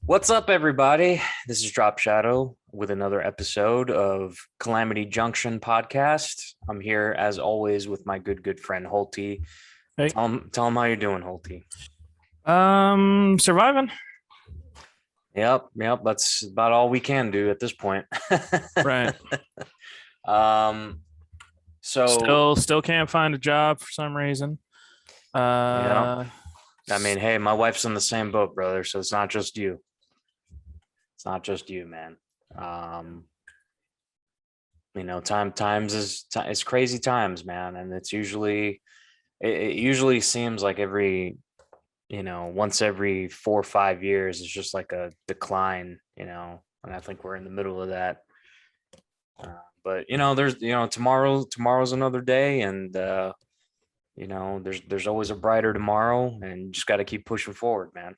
What's up, everybody? This is Drop Shadow with another episode of Calamity Junction podcast. I'm here as always with my good friend Holty. Hey, Tell him how you're doing, Holty. surviving. Yep. That's about all we can do at this point. Right. um. So Still can't find a job for some reason. yeah, Uh, I mean, hey, my wife's in the same boat, brother. So it's not just you. It's not just you, man. Um. Times is it's crazy times, man, and it's usually it usually seems like once every 4 or 5 years, it's just like a decline, and I think we're in the middle of that. But there's tomorrow's another day, and there's always a brighter tomorrow, and you just got to keep pushing forward, man.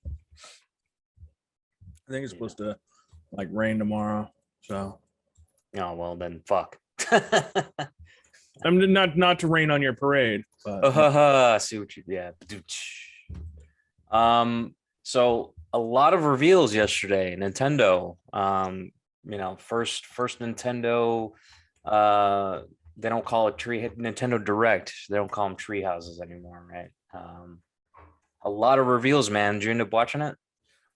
I think it's supposed to like rain tomorrow. So Well then, fuck. I'm not to rain on your parade, but I see what you, yeah. So a lot of reveals yesterday. Nintendo, first Nintendo, they don't call it Nintendo Direct. They don't call them tree houses anymore, right? A lot of reveals, man. Did you end up watching it?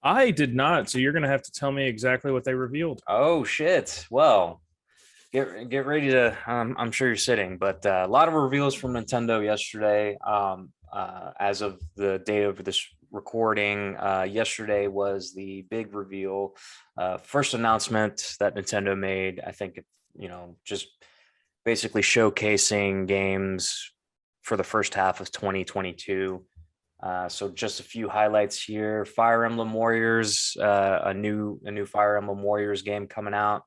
I did not. So you're gonna have to tell me exactly what they revealed. Oh shit. Well, get ready to. I'm sure you're sitting, but a lot of reveals from Nintendo yesterday. As of the day of this recording, yesterday was the big reveal, first announcement that Nintendo made. I think just basically showcasing games for the first half of 2022. So just a few highlights here. Fire Emblem Warriors, a new Fire Emblem Warriors game coming out.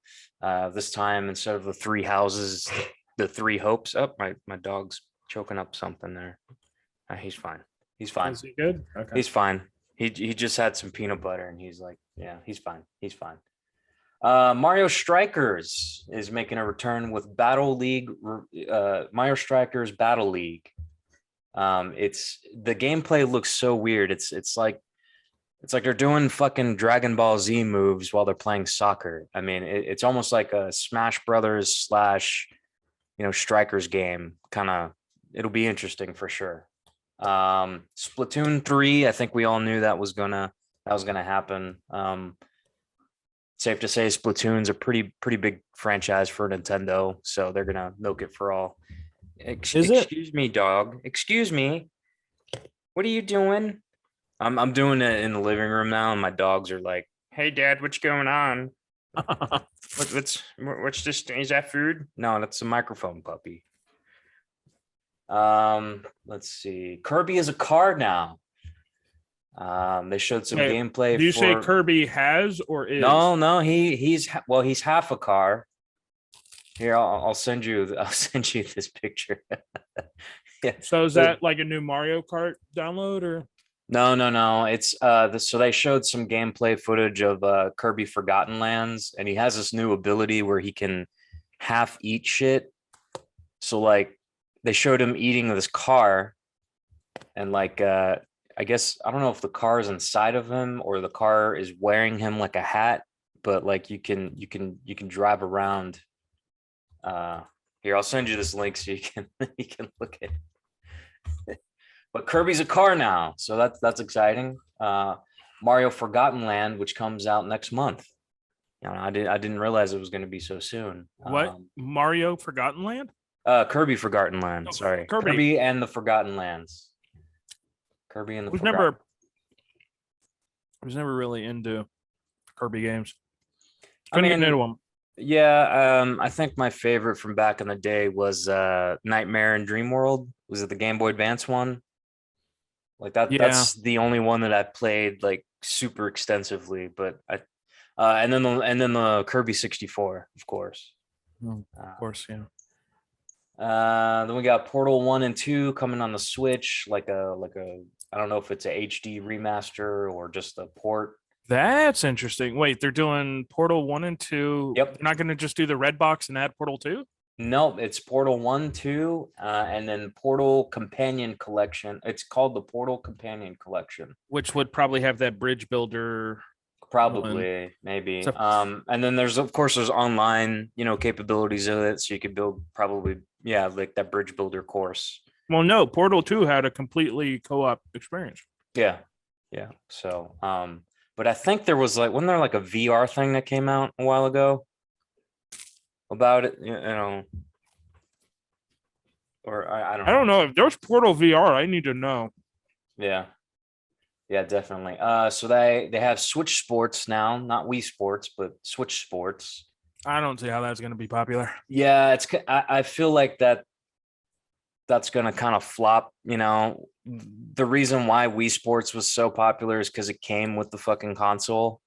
This time, instead of the three houses, the three hopes. Oh, my dog's choking up something there. He's fine. He's fine. Is he good? Okay. He's fine. He just had some peanut butter and he's like, yeah, he's fine. He's fine. Mario Strikers is making a return with Battle League. Mario Strikers Battle League. It's the gameplay looks so weird. It's like they're doing fucking Dragon Ball Z moves while they're playing soccer. I mean, it's almost like a Smash Brothers slash Strikers game. Kind of, it'll be interesting for sure. Splatoon 3, I think we all knew that was gonna happen. Safe to say Splatoon's a pretty big franchise for Nintendo, so they're gonna milk it for all. Is it? Excuse me, dog. Excuse me. What are you doing? I'm doing it in the living room now, and my dogs are like, "Hey, Dad, what's going on? What's this? Is that food? No, that's a microphone, puppy." Let's see. Kirby is a car now. They showed some gameplay. Do you say Kirby has or is? No. He's half a car. Here, I'll send you this picture. Yeah. So is that like a new Mario Kart download or? No. It's so they showed some gameplay footage of Kirby Forgotten Lands, and he has this new ability where he can half eat shit. So like they showed him eating this car, and like I guess I don't know if the car is inside of him or the car is wearing him like a hat, but like you can drive around. Here, I'll send you this link so you can look at it. But Kirby's a car now, so that's exciting. Mario Forgotten Land, which comes out next month. I didn't realize it was going to be so soon. What? Mario Forgotten Land? Kirby Forgotten Land. Sorry, Kirby and the Forgotten Lands. Kirby and the Forgotten. I was never really into Kirby games. I mean, get into them. Yeah, I think my favorite from back in the day was Nightmare in Dream World. Was it the Game Boy Advance one? Like that. Yeah. That's the only one that I played like super extensively. But and then the Kirby 64, of course. Of course, yeah. Then we got Portal 1 and 2 coming on the Switch, like a I don't know if it's a HD remaster or just a port. That's interesting. Wait, they're doing Portal 1 and 2. Yep. They're not going to just do the red box and add Portal 2? No, it's Portal 1, 2, and then Portal Companion Collection. It's called the Portal Companion Collection. Which would probably have that bridge builder Probably, maybe. So- And then there's there's online, capabilities of it, so you could build probably, yeah, like that bridge builder course. Well, no, Portal 2 had a completely co-op experience. Yeah, yeah. So, but I think there was wasn't there like a VR thing that came out a while ago about it, or I don't I don't know. know if there's Portal VR. I need to know. Yeah, yeah, definitely. So they have Switch Sports now, not Wii Sports, but Switch Sports. I don't see how that's going to be popular. Yeah, I feel like that's going to kind of flop. The reason why Wii Sports was so popular is because it came with the fucking console.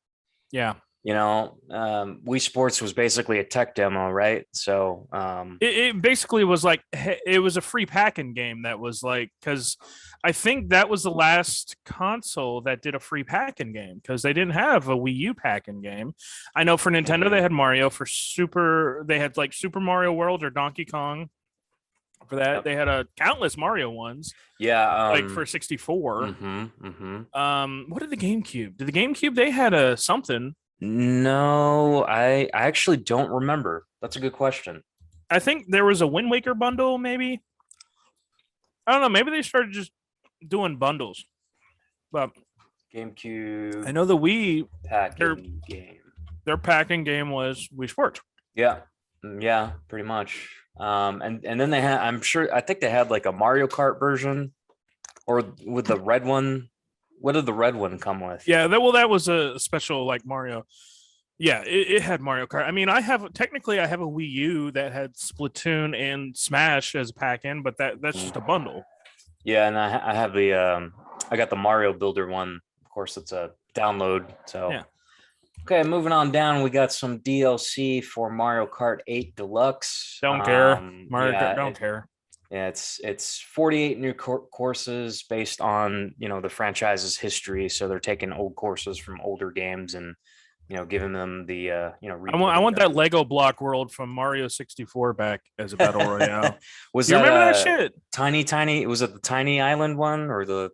Yeah. Wii Sports was basically a tech demo, right? So It basically was like it was a free packing game that was like, because I think that was the last console that did a free packing game, because they didn't have a Wii U packing game. I know for Nintendo they had Mario. For Super, they had like Super Mario World or Donkey Kong. For that, Yep. they had a countless Mario ones. Yeah, Like for 64. Mm-hmm. What did the GameCube? Did the GameCube, they had a something? No, I actually don't remember. That's a good question. I think there was a Wind Waker bundle, maybe. I don't know. Maybe they started just doing bundles. But GameCube I know the Wii, packing game. their packing game was Wii Sports. Yeah, yeah, pretty much. And then they had, I think they had like a Mario Kart version, or with the red one. What did the red one come with? Yeah, that was a special like Mario. Yeah, it had Mario Kart. I mean, I have a Wii U that had Splatoon and Smash as a pack in, but that's just a bundle. Yeah, and I have I got the Mario Builder one. Of course, it's a download. So Yeah. Okay, moving on down, we got some DLC for Mario Kart 8 Deluxe. Don't care. Mario yeah, Kart, don't care. Yeah, it's 48 new courses based on, the franchise's history. So they're taking old courses from older games and, giving them the, I want that Lego block world from Mario 64 back as a battle royale. Was you that remember that shit? Tiny? Was it the Tiny Island one or the?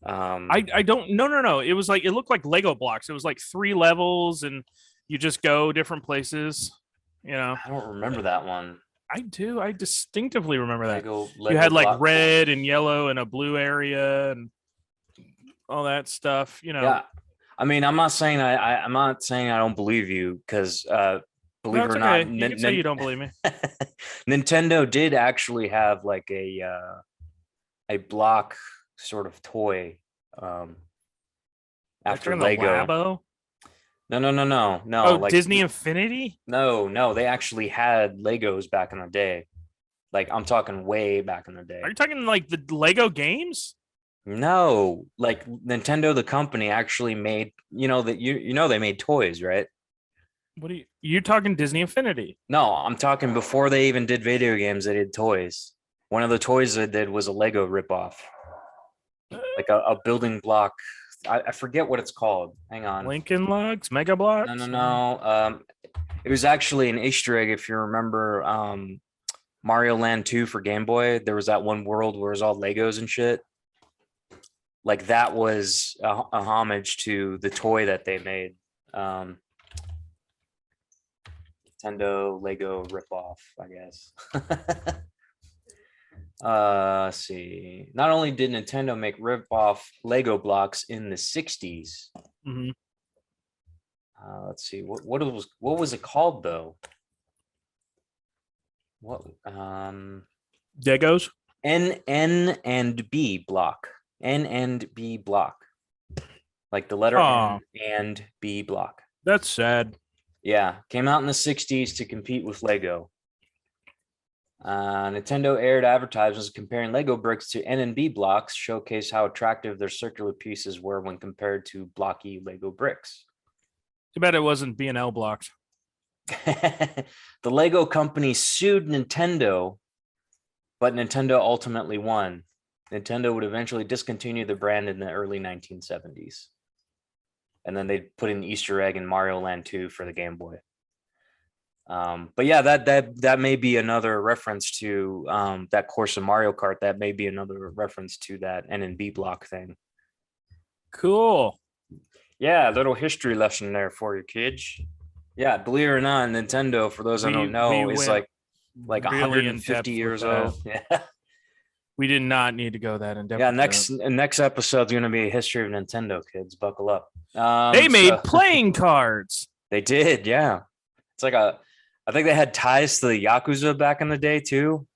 I don't no. It was like, it looked like Lego blocks. It was like 3 levels and you just go different places. I don't remember that one. I do. I distinctively remember that. Lego you had like block red course. and yellow and a blue area and all that stuff. Yeah, I mean, I'm not saying I'm not saying I don't believe you, because believe it or okay. not, You can say you don't believe me. Nintendo did actually have like a block sort of toy after Lego. Labo? No. Oh, like Disney Infinity? No, they actually had Legos back in the day. Like, I'm talking way back in the day. Are you talking like the Lego games? No, like Nintendo, the company, actually made, they made toys, right? What are you're talking Disney Infinity? No, I'm talking before they even did video games, they did toys. One of the toys they did was a Lego ripoff, like a building block. I forget what it's called. Hang on. Lincoln Logs, Mega Blocks? No. It was actually an Easter egg. If you remember, Mario Land 2 for Game Boy, there was that one world where it was all Legos and shit. Like, that was a homage to the toy that they made. Nintendo Lego ripoff, I guess. Let's see. Not only did Nintendo make rip-off Lego blocks in the 60s. Mm-hmm. Let's see. What was it called though? What Degos? N and B block. N and B block. Like the letter N and B block. That's sad. Yeah, came out in the 60s to compete with Lego. Nintendo aired advertisements comparing Lego bricks to N and B blocks, showcase how attractive their circular pieces were when compared to blocky Lego bricks. Too bad it wasn't B&L blocks. The Lego company sued Nintendo, but Nintendo ultimately won. Nintendo would eventually discontinue the brand in the early 1970s. And then they put an Easter egg in Mario Land 2 for the Game Boy. But yeah, that may be another reference to that course of Mario Kart. That may be another reference to that N and B block thing. Cool. Yeah, little history lesson there for you kids. Yeah, believe it or not, Nintendo, for those that don't We know, is went like really in 150 depth with years that. old. Yeah. We did not need to go that in depth. Yeah, with next episode's gonna be a history of Nintendo, kids. Buckle up. They So made playing cards. they did, yeah. It's like I think they had ties to the Yakuza back in the day too.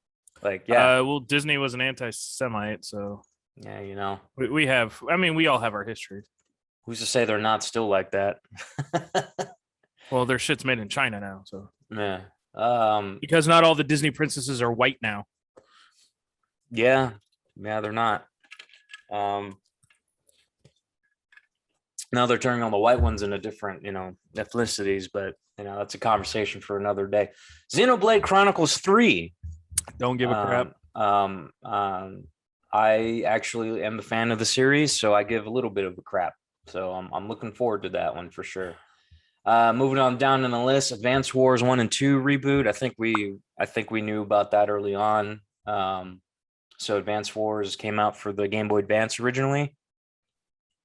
Like, yeah, Well, Disney was an anti-Semite, so yeah, you know, we have. I mean, we all have our history. who's to say they're not still like that? Well, their shit's made in China now, so Yeah. because not all the Disney princesses are white now. Yeah, they're not. Um, now they're turning all the white ones into different, ethnicities, but that's a conversation for another day. Xenoblade Chronicles 3. Don't give a crap. I actually am a fan of the series, so I give a little bit of a crap. So I'm looking forward to that one for sure. Moving on down in the list, Advance Wars 1 and 2 reboot. I think we knew about that early on. So Advance Wars came out for the Game Boy Advance originally.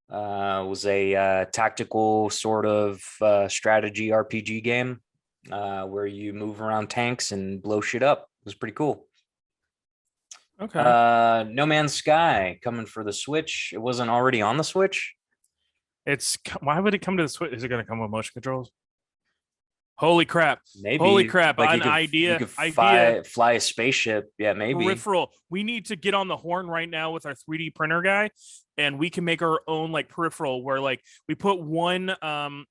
Was a tactical sort of strategy RPG game where you move around tanks and blow shit up. It was pretty cool. Okay. No Man's Sky coming for the Switch. It wasn't already on the Switch. Why would it come to the Switch? Is it going to come with motion controls? Holy crap! Maybe. Holy crap! Like An idea. You could fly a spaceship. Yeah, maybe. Peripheral. We need to get on the horn right now with our 3D printer guy, and we can make our own like peripheral where like we put one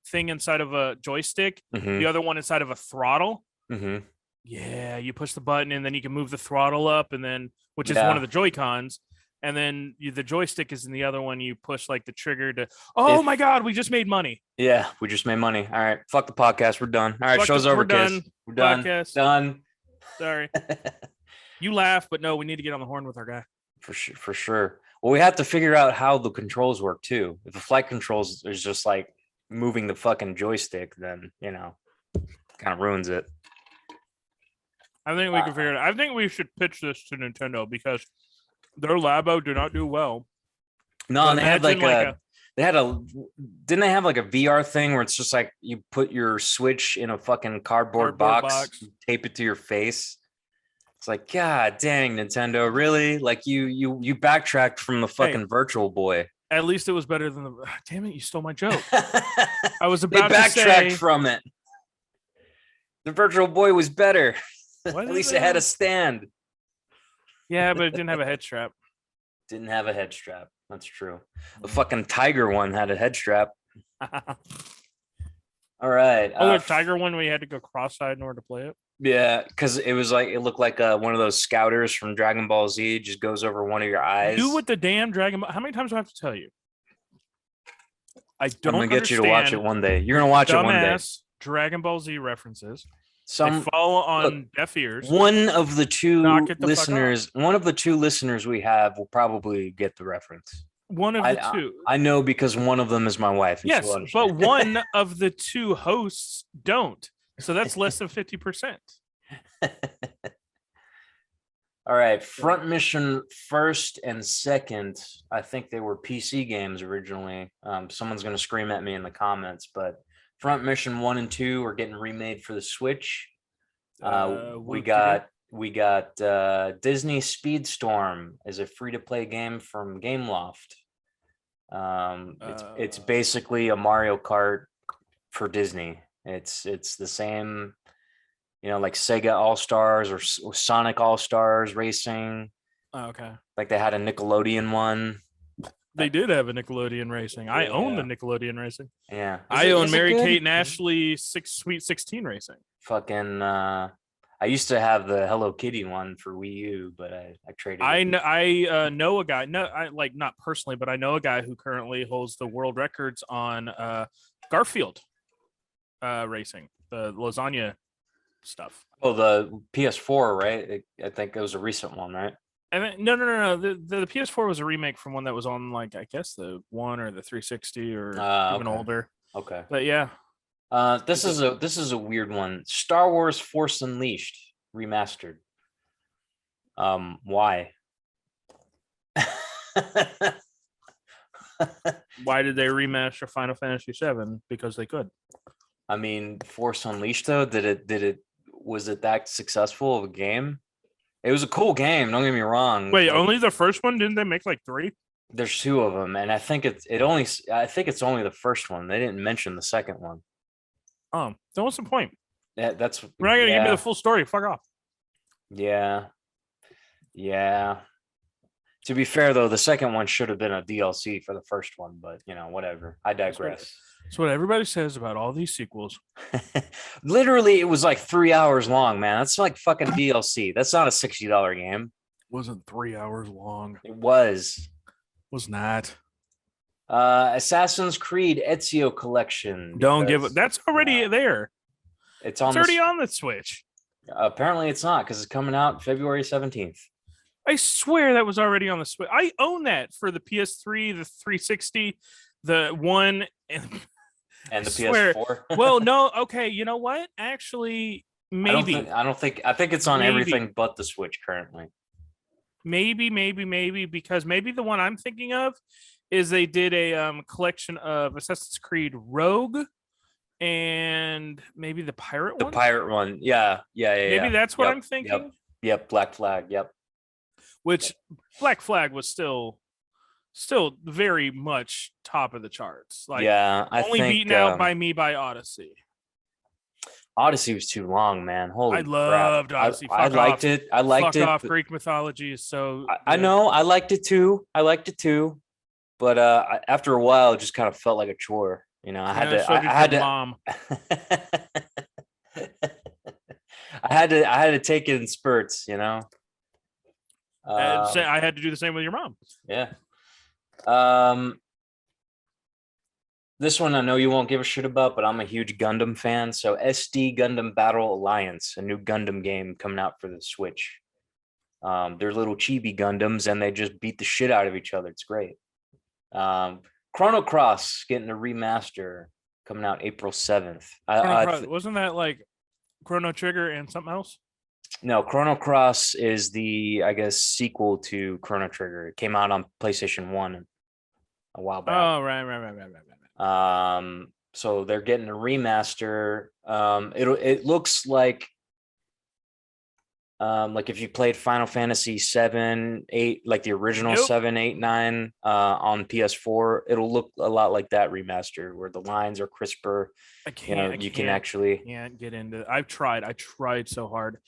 thing inside of a joystick, Mhm. the other one inside of a throttle. Mhm. Yeah, you push the button and then you can move the throttle up, and then which is Yeah. one of the Joy Cons. And then the joystick is in the other one. You push like the trigger to. Oh my god, we just made money. Yeah, we just made money. All right, fuck the podcast. We're done. All right, show's over. We're done. Kids. We're done. Podcast. Done. Sorry. You laugh, but no, we need to get on the horn with our guy. For sure. For sure. Well, we have to figure out how the controls work too. If the flight controls is just like moving the fucking joystick, then kind of ruins it. I think we can figure it out. I think we should pitch this to Nintendo because their Labo do not do well. No, But and they had imagine didn't they have like a VR thing where it's just like you put your Switch in a fucking cardboard box, tape it to your face. It's like, God dang, Nintendo, really? Like you backtracked from the fucking Virtual Boy. At least it was better than the. Damn it! You stole my joke. I was They about to backtracked say. from it. The Virtual Boy was better. What At is least it that? had a stand. Yeah, but it didn't have a head strap. Didn't have a head strap. That's true. The fucking Tiger one had a head strap. All right. Oh, the Tiger one, we had to go cross-eyed in order to play it. Yeah, because it was like it looked like one of those scouters from Dragon Ball Z. Just goes over one of your eyes. You with the damn Dragon Ball. How many times do I have to tell you? I don't. I'm gonna get you to watch it one day. You're gonna watch it one day. Dragon Ball Z references. They fall on deaf ears. One of the two listeners we have will probably get the reference. One of the two. I know because one of them is my wife. Yes, but one of the two hosts don't. So that's less than 50%. All right. Front Mission first and second. I think they were PC games originally. Someone's going to scream at me in the comments, but Front Mission 1 and 2 are getting remade for the Switch. We got Disney Speedstorm is a free-to-play game from Gameloft. It's basically a Mario Kart for Disney. It's the same, like Sega All-Stars or Sonic All-Stars Racing. Oh, okay. Like they had a Nickelodeon one. They did have a Nickelodeon Racing. I own the Nickelodeon Racing. Yeah. I own Mary-Kate and Ashley Sweet 16 Racing. Fucking I used to have the Hello Kitty one for Wii U, but I traded. I know a guy. No, I like not personally, but I know a guy who currently holds the world records on Garfield racing, the lasagna stuff. Oh, the PS4, right? I think it was a recent one, right? And then, no. The PS4 was a remake from one that was on like I guess the 1 or the 360 or even older. Okay. But yeah. This is a weird one. Star Wars Force Unleashed remastered. Why? Why did they remaster Final Fantasy VII? Because they could. I mean, Force Unleashed though, was it that successful of a game? It was a cool game, don't get me wrong. Wait, Like, only the first one? Didn't they make like 3? there's 2 of them, and I think it's only the first one. They didn't mention the second one. So what's the point? That's We're not gonna give me yeah, the full story. Fuck off. yeah, yeah. To be fair though, the second one should have been a DLC for the first one, but whatever. I digress. That's what everybody says about all these sequels. Literally, it was like 3 hours long, man. That's like fucking DLC. That's not a $60 game. Wasn't 3 hours long. It was. Was not. Assassin's Creed Ezio Collection. Don't give it. That's already there. It's It's already on the Switch. Apparently, it's not because it's coming out February 17th. I swear that was already on the Switch. I own that for the PS3, the 360, the one, And I the swear. PS4. Well, no, okay. You know what? Actually, maybe, I think it's on Maybe. everything but the Switch currently. maybe, because maybe the one I'm thinking of is they did a collection of Assassin's Creed Rogue and maybe the pirate The one. pirate one. Yeah. Maybe that's what Yep, I'm thinking. Yep. Black Flag. Yep. Which Black Flag was still very much top of the charts. Like, yeah. I only think beaten out by me by Odyssey. Odyssey was too long, man. Holy I crap. loved Odyssey. I Fuck liked off. it. I liked Fuck it. off. but- Greek mythology is so. I good. know. I liked it too. But after a while, it just kind of felt like a chore. I had to. So did I had your to. mom. I had to take it in spurts. I had to do the same with your mom. Yeah. This one I know you won't give a shit about, but I'm a huge Gundam fan. So SD Gundam Battle Alliance, a new Gundam game coming out for the Switch. They're little chibi Gundams, and they just beat the shit out of each other. It's great. Chrono Cross getting a remaster coming out April 7th. Wasn't that like Chrono Trigger and something else? No, Chrono Cross is the, I guess, sequel to Chrono Trigger. It came out on PlayStation 1 a while back. Oh, right. So they're getting a remaster. It looks like if you played Final Fantasy 7, 8, like the original Nope. 7, 8, 9 on PS4, it'll look a lot like that remaster where the lines are crisper. I can't. You can actually Can't get into. I tried so hard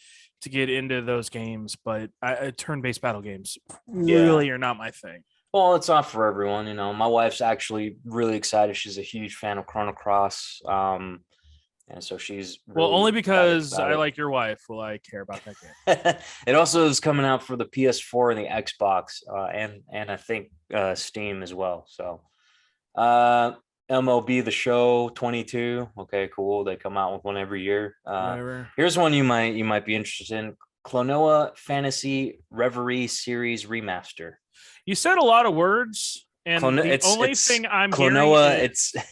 to get into those games, but turn-based battle games really are not my thing. Well, it's not for everyone, My wife's actually really excited. She's a huge fan of Chrono Cross. And so she's really only because excited I about like your wife will I care about that game. it. It also is coming out for the PS4 and the Xbox, and I think Steam as well. So MLB The Show 22. Okay, cool. They come out with one every year. Whatever. Here's one you might be interested in. Klonoa Fantasy Reverie Series Remaster. You said a lot of words, and the only thing I'm Klonoa, hearing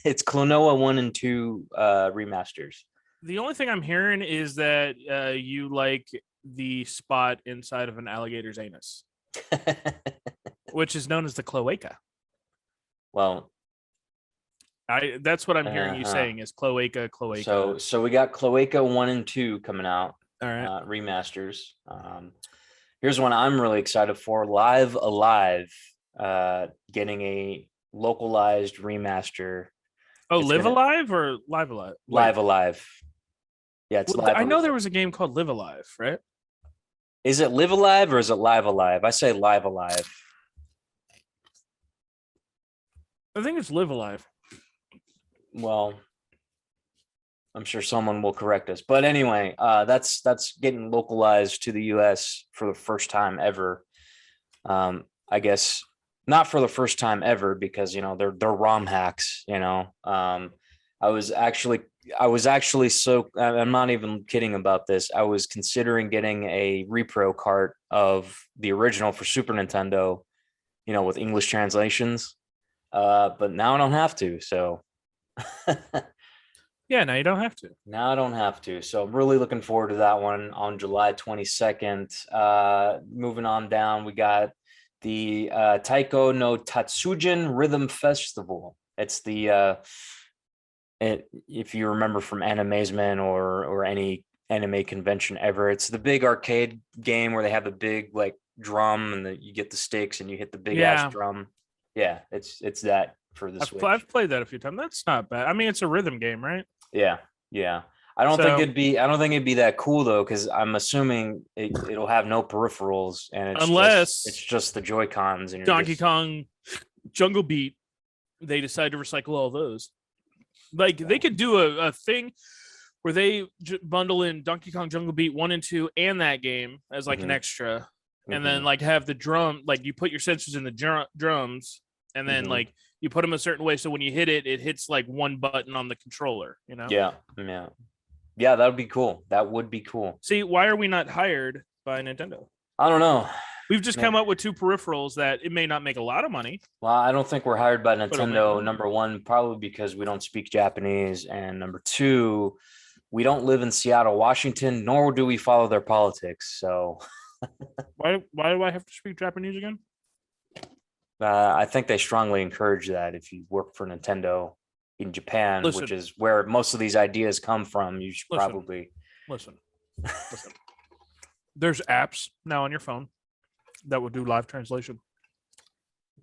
it's Klonoa 1 and 2 remasters. the only thing I'm hearing is that you like the spot inside of an alligator's anus, which is known as the cloaca. Well, that's what I'm hearing you saying is cloaca. So we got Cloaca 1 and 2 coming out. All right. Remasters. Here's one I'm really excited for. Live Alive, getting a localized remaster. Oh, Live Alive or Live Alive? Live Alive. Yeah, it's Live. I know there was a game called Live Alive, right? Is it Live Alive or is it Live Alive? I say Live Alive. I think it's Live Alive. Well, I'm sure someone will correct us. But anyway, that's getting localized to the US for the first time ever. I guess not for the first time ever because they're ROM hacks. I was actually so I'm not even kidding about this. I was considering getting a repro cart of the original for Super Nintendo, with English translations. But now I don't have to. So. Yeah, now you don't have to. Now I don't have to. So I'm really looking forward to that one on July 22nd. Moving on down, we got the Taiko no Tatsujin Rhythm Festival. It's if you remember from Animazement or any anime convention ever, it's the big arcade game where they have the big like drum and you get the sticks and you hit the big ass Yeah. drum. Yeah, it's that for the Switch. I've played that a few times. That's not bad. I mean, it's a rhythm game, right? Yeah, yeah. I don't think it'd be that cool though, because I'm assuming it'll have no peripherals and Unless it's just the Joy Cons and Donkey Kong Jungle Beat, they decide to recycle all those. Like they could do a thing where they bundle in Donkey Kong Jungle Beat 1 and 2 and that game as like an extra, and then like have the drum, like you put your sensors in the drums, and then like you put them a certain way so when you hit it, it hits like one button on the controller. You know? Yeah. That would be cool. That would be cool. See, why are we not hired by Nintendo? I don't know. We've just come up with two peripherals that it may not make a lot of money. Well, I don't think we're hired by Nintendo. Number one, probably because we don't speak Japanese. And number two, we don't live in Seattle, Washington, nor do we follow their politics. So why do I have to speak Japanese again? I think they strongly encourage that if you work for Nintendo in Japan, which is where most of these ideas come from, you should probably listen. There's apps now on your phone that will do live translation.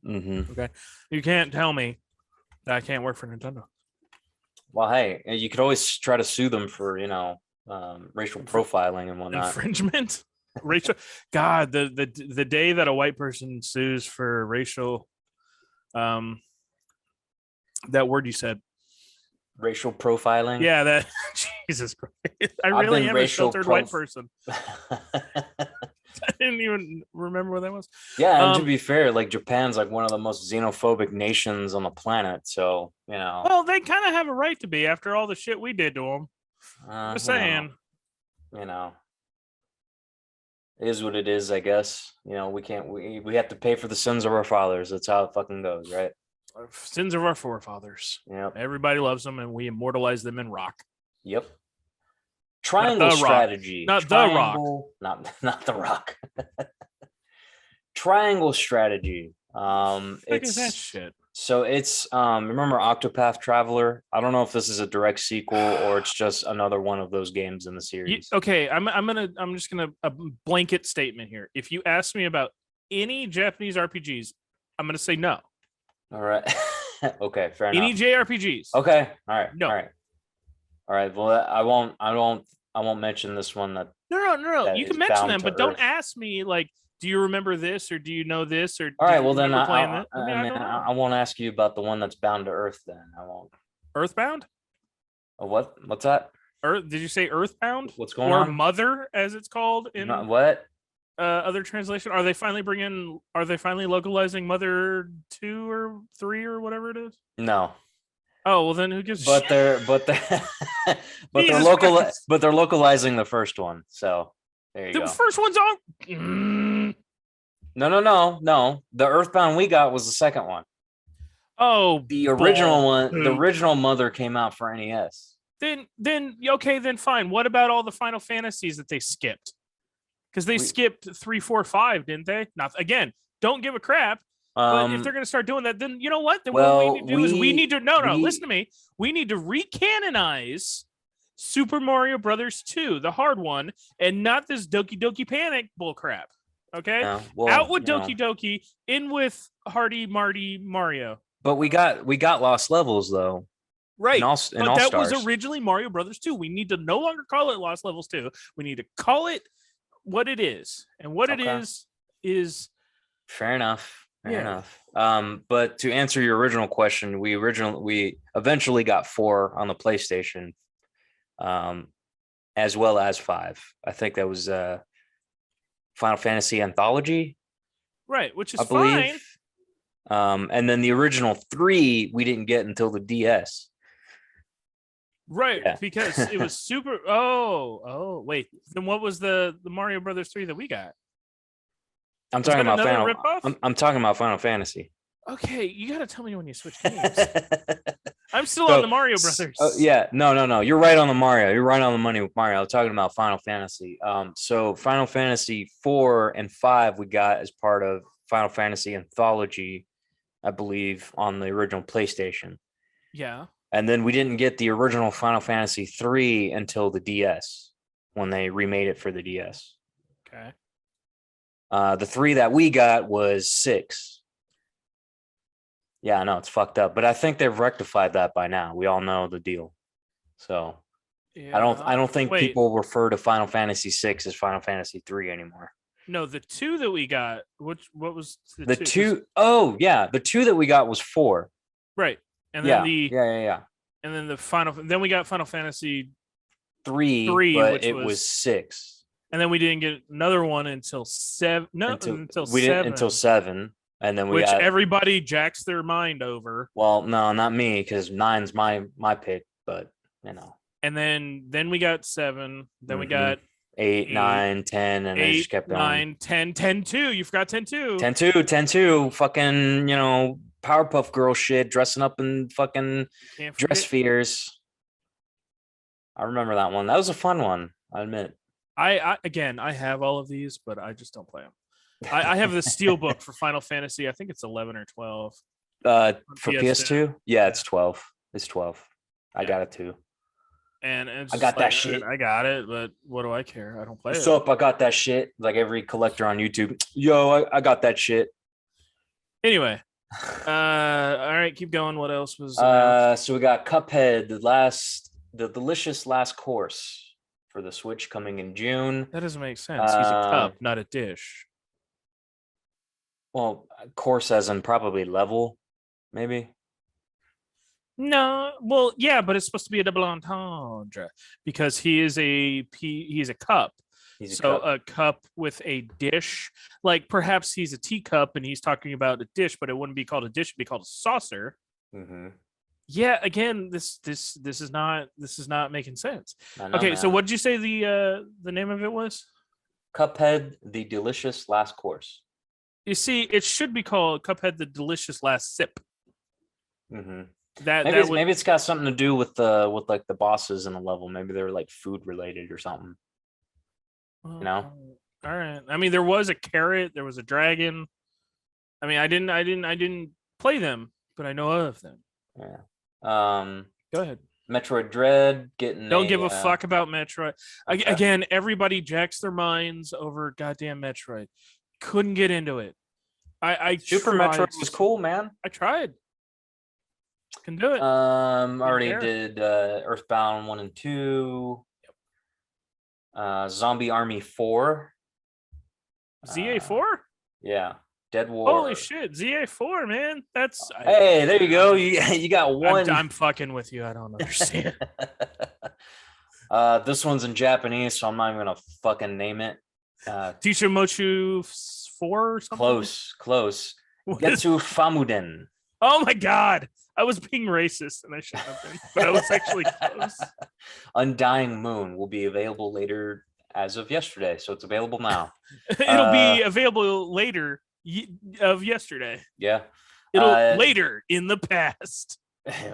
Okay, you can't tell me that I can't work for Nintendo. Well, hey, you could always try to sue them for racial profiling and whatnot. Infringement. Racial. God, the day that a white person sues for racial, that word you said, racial profiling. Yeah, that Jesus Christ. I really am a filtered white person. I didn't even remember what that was. Yeah, and to be fair, like Japan's like one of the most xenophobic nations on the planet. So, well, they kind of have a right to be after all the shit we did to them. Just saying. It is what it is, I guess. We have to pay for the sins of our fathers. That's how it fucking goes, right? Sins of our forefathers. Yeah. Everybody loves them, and we immortalize them in rock. Yep. Triangle strategy. Not the rock. Not the rock. Triangle strategy. It's that shit. So it's remember Octopath Traveler? I don't know if this is a direct sequel or it's just another one of those games in the series. Okay, I'm just gonna a blanket statement here. If you ask me about any Japanese RPGs, I'm gonna say no. All right. Okay, fair enough. Any JRPGs. Okay. All right. No. All right. Well, I won't mention this one that No. You can mention them, but don't ask me like, do you remember this or do you know this or all right, well then I won't ask you about the one that's bound to Earth then. I won't. Earthbound? What's that? Did you say Earthbound? What's going on? Or Mother as it's called in what? Other translation? Are they finally localizing Mother 2 or 3 or whatever it is? No. Oh, well then who gives they're localizing the first one. So there you go. The first one's on. No. The Earthbound we got was the second one. Oh, the original one, the original Mother came out for NES. Then okay, then fine. What about all the Final Fantasies that they skipped? Because they skipped 3, 4, 5, didn't they? Not again. Don't give a crap. But if they're going to start doing that, then you know what? Then what we need to do is we need to listen to me. We need to recanonize Super Mario Brothers 2, the hard one, and not this Doki Doki Panic bullcrap. Okay, out with Doki Doki, in with Hardy Marty Mario. But we got Lost Levels though, right? But that was originally Mario Brothers 2. We need to no longer call it Lost Levels 2. We need to call it what it is, and what it is fair enough. Fair enough. But to answer your original question, we eventually got 4 on the PlayStation, as well as 5. I think that was Final Fantasy Anthology, right? Which is fine. And then the original 3 we didn't get until the DS, right? Yeah. Because it was super. Oh, wait. Then what was the Mario Brothers 3 that we got? I'm talking about Final Fantasy. Okay, you got to tell me when you switch games. I'm still on the Mario Brothers. Yeah, no, you're right on the Mario. You're right on the money with Mario. I'm talking about Final Fantasy. So Final Fantasy 4 and 5 we got as part of Final Fantasy Anthology, I believe, on the original PlayStation. Yeah. And then we didn't get the original Final Fantasy 3 until the DS when they remade it for the DS. Okay. The 3 that we got was 6. Yeah, I know it's fucked up, but I think they've rectified that by now. We all know the deal. So Yeah. I don't think Wait. people refer to Final Fantasy 6 as Final Fantasy 3 anymore. No, the 2 that we got. What was The 2? two, oh yeah, the 2 that we got was 4. Right. And then Yeah. and then the final. Then we got Final Fantasy 3, 3, but which it was was 6 and then we didn't get another one until 7. No, until we 7. didn't until 7, and then we which got everybody jacks their mind over. well, no, not me, because 9's my pick, but you know. And then we got 7. Then we got 8, 9, 10, and it 8, just kept going. 9, 10, 10 2. You forgot 10 2. 10 2, 10 2, fucking, Powerpuff Girl shit, dressing up in fucking Can't dress forget. fears. I remember that one. That was a fun one, I admit. I again, I have all of these, but I just don't play them. I have the steel book for Final Fantasy. I think it's 11 or 12. For PS2. PS2, yeah, it's 12. It's 12. I Yeah. got it too. And it's I just got that like, shit. I got it, but what do I care? I don't play What's it. up? I got that shit. Like every collector on YouTube. Yo, I got that shit. Anyway, all right, keep going. What else was announced? So we got Cuphead, the delicious last course for the Switch coming in June. That doesn't make sense. He's a cup, not a dish. Well, course as in probably level, maybe. No, well, yeah, but it's supposed to be a double entendre because he's a cup. He's a So cup. a cup with a dish, like perhaps he's a teacup and he's talking about a dish, but it wouldn't be called a dish; it'd be called a saucer. Mm-hmm. Yeah, again, this is not making sense. Know, Okay, man. so what did you say the name of it was? Cuphead, the delicious last course. You see, it should be called Cuphead: The Delicious Last Sip. Mm-hmm. Maybe it's got something to do with like the bosses in the level. Maybe they're like food related or something. You know? All right. I mean, there was a carrot, there was a dragon. I mean, I didn't play them, but I know of them. Yeah. Go ahead. Metroid Dread getting. Don't give a fuck about Metroid. Okay. Again, everybody jacks their minds over goddamn Metroid. Couldn't get into it. I Super Metroid was cool, man. I tried. Can do it. Already did Earthbound 1 and 2. Zombie Army 4. ZA4? Yeah. Dead War. Holy shit, ZA4, man. That's hey, there you go. You got one. I'm fucking with you. I don't understand. This one's in Japanese, so I'm not even gonna fucking name it. Tishomochu 4 or something? Close. Getsu Famuden. Oh my god. I was being racist and I shouldn't have been, but I was actually close. Undying Moon will be available later as of yesterday, so it's available now. It'll be available later of yesterday. Yeah. It'll later in the past.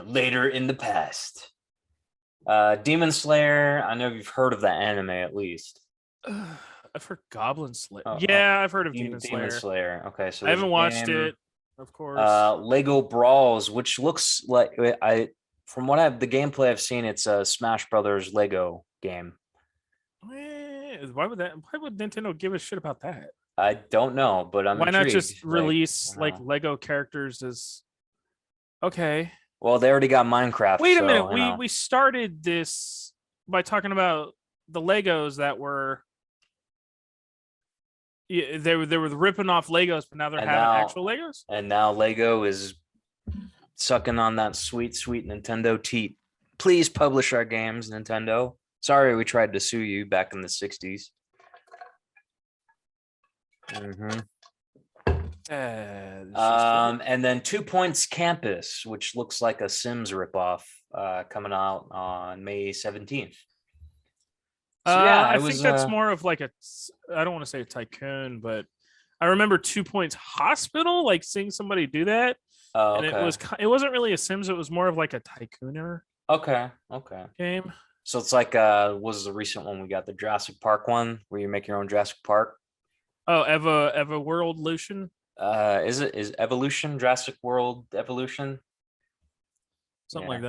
Later in the past. Demon Slayer, I know you've heard of that anime at least. I've heard Goblin Slayer. Yeah, I've heard of Demon Slayer. Okay, so I haven't watched it. Of course. Lego Brawls, which looks like from what the gameplay I've seen, it's a Smash Brothers Lego game. Why would Nintendo give a shit about that? I don't know, but I'm why intrigued. Not just release Lego characters as okay. Well, they already got Minecraft. Wait a minute. We started this by talking about the Legos that were they were ripping off Legos, but now they're having actual Legos. And now Lego is sucking on that sweet Nintendo teat. Please publish our games, Nintendo. Sorry, we tried to sue you back in the 60s. Mm-hmm. And then 2 Points Campus, which looks like a Sims ripoff, coming out on May 17th. So, I think that's more of like I don't want to say a tycoon, but I remember 2 Points Hospital, like seeing somebody do that. Oh, okay. And it wasn't really a Sims, it was more of like a tycooner. Okay. Game. So it's like was the recent one we got, the Jurassic Park one where you make your own Jurassic Park. Oh, Eva World Lucian. Is Evolution Jurassic World Evolution? Something Yeah. like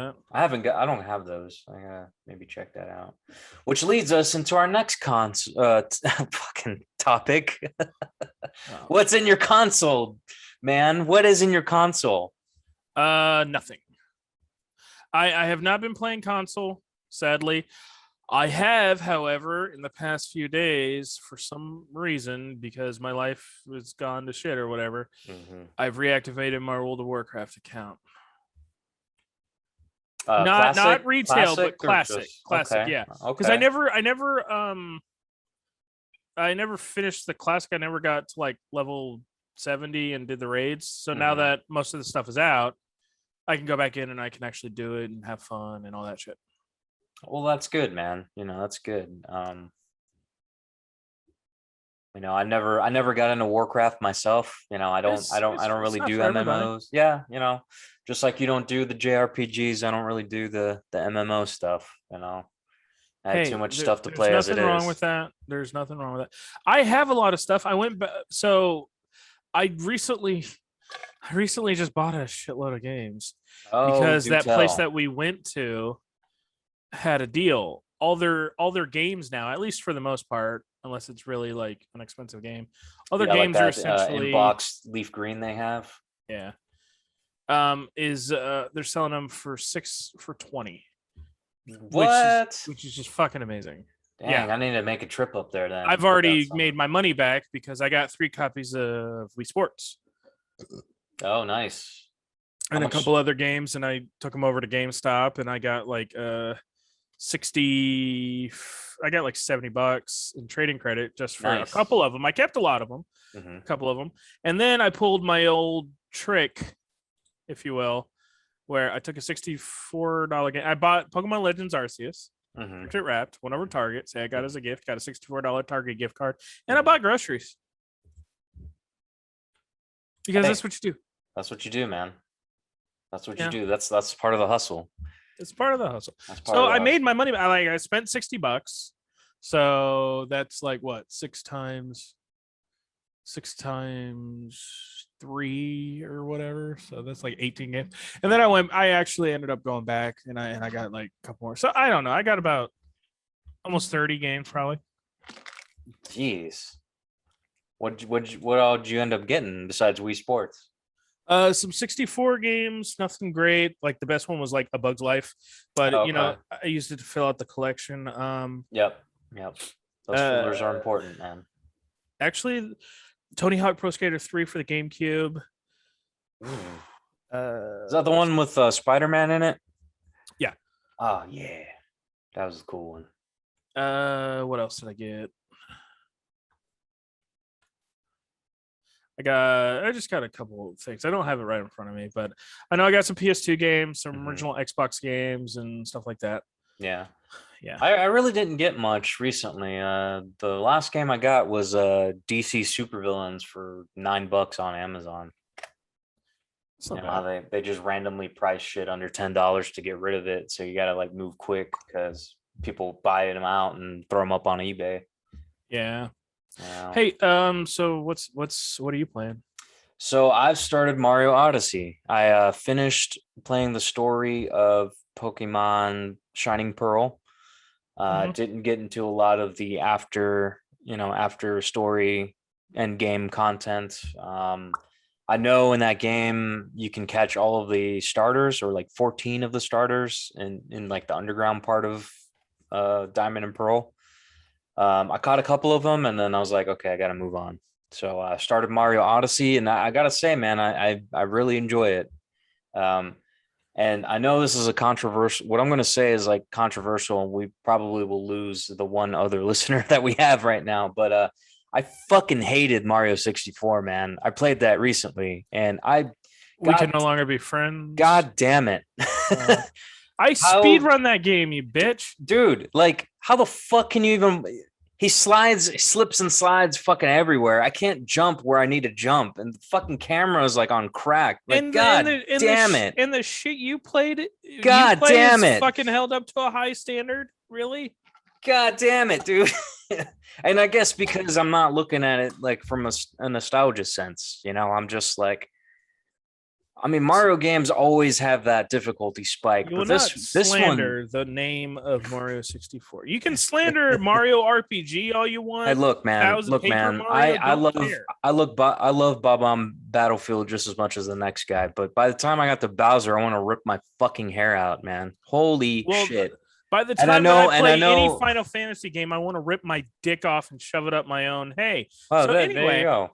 that. I don't have those. I gotta maybe check that out. Which leads us into our next fucking topic. What's in your console, man? What is in your console? Nothing. I have not been playing console, sadly. I have, however, in the past few days, for some reason, because my life has gone to shit or whatever, I've reactivated my World of Warcraft account. Not Classic, retail, but or classic. just Classic, okay, yeah. Because okay. I never finished the classic. I never got to like level 70 and did the raids. So now that most of the stuff is out, I can go back in and I can actually do it and have fun and all that shit. Well, that's good, man. That's good. I never got into Warcraft myself. I don't It's really not do for everybody. MMOs. Yeah, just like you don't do the JRPGs, I don't really do the MMO stuff. I had too Hey, much stuff to there's play as it nothing wrong with is. that. There's nothing wrong with that. I have a lot of stuff. I went back. So I recently just bought a shitload of games Oh, because do that place tell. that we went to had a deal. All their games now, at least for the most part, unless it's really like an expensive game, all their Yeah, like games are that essentially inbox leaf green they have. yeah. Is they're selling them for 20, What? which is just fucking amazing. Dang, Yeah. I need to make a trip up there then. I've Get that already some. made my money back because I got 3 copies of Wii Sports Oh, nice. How and a much? couple other games, and I took them over to GameStop, and I got like 60. I got like $70 in trading credit just for a Nice. couple of them. I kept a lot of them, Hmm. a couple of them, and then I pulled my old trick, if you will, where I took a $64 game. I bought Pokemon Legends Arceus. Hmm. It wrapped, went over to Target, say I got it as a gift, got a $64 Target gift card, and I Hmm. bought groceries because Hey, that's what you do. that's what you do, man. That's what you Yeah, do. That's part of the hustle. it's part of the hustle. That's part So of the I made hustle. my money. I spent $60. So that's like what, six times 3 or whatever. So that's like 18 games. And then I actually ended up going back and I got like a couple more. So I don't know. I got about almost 30 games probably. Jeez. What all did you end up getting besides Wii Sports? Some 64 games, nothing great. Like the best one was like A Bug's Life, but Oh, okay. I used it to fill out the collection. Yep. Yep. Those Uh, fillers are important, man. Actually, Tony Hawk Pro Skater 3 for the GameCube. Mm. Is that the What else? one with Spider-Man in it? Yeah. Oh yeah, that was a cool one. What else did I get? I just got a couple of things. I don't have it right in front of me, but I know I got some PS2 games, some original Xbox games, and stuff like that. Yeah. Yeah. I really didn't get much recently. The last game I got was DC Supervillains for $9 on Amazon. It's You not know how bad. they just randomly price shit under $10 to get rid of it, so you gotta like move quick because people buy them out and throw them up on eBay. Yeah. You know? Hey, so what are you playing? So I've started Mario Odyssey. I finished playing the story of Pokemon Shining Pearl. Mhm. Didn't get into a lot of the after story and game content. I know in that game you can catch all of the starters or like 14 of the starters in like the underground part of Diamond and Pearl. I caught a couple of them and then I was like, okay, I got to move on. So I started Mario Odyssey and I gotta say, man, I really enjoy it. Um, and I know this is a controversial, what I'm going to say is like controversial, and we probably will lose the one other listener that we have right now. But I fucking hated Mario 64, man. I played that recently, and We can God, no longer be friends. God damn it. Uh, I speed How, run that game, you bitch. dude, like, how the fuck can you even? He slips and slides fucking everywhere. I can't jump where I need to jump, and the fucking camera is like on crack. Like, God damn it. And the shit you God play damn is it. fucking held up to a high standard. Really? God damn it, dude. And I guess because I'm not looking at it like from a nostalgia sense, I'm just like, I mean, Mario games always have that difficulty spike, You will but not this one, slander the name of Mario 64. You can slander Mario RPG all you hey, want. look, Paper man, Mario, don't care. I love Bob-omb Battlefield just as much as the next guy, but by the time I got to Bowser, I want to rip my fucking hair out, man. Holy Well, shit. by the And I time that I know, and I play any know, Final Fantasy game, I want to rip my dick off and shove it up my own. Hey, oh, so there you anyway, go.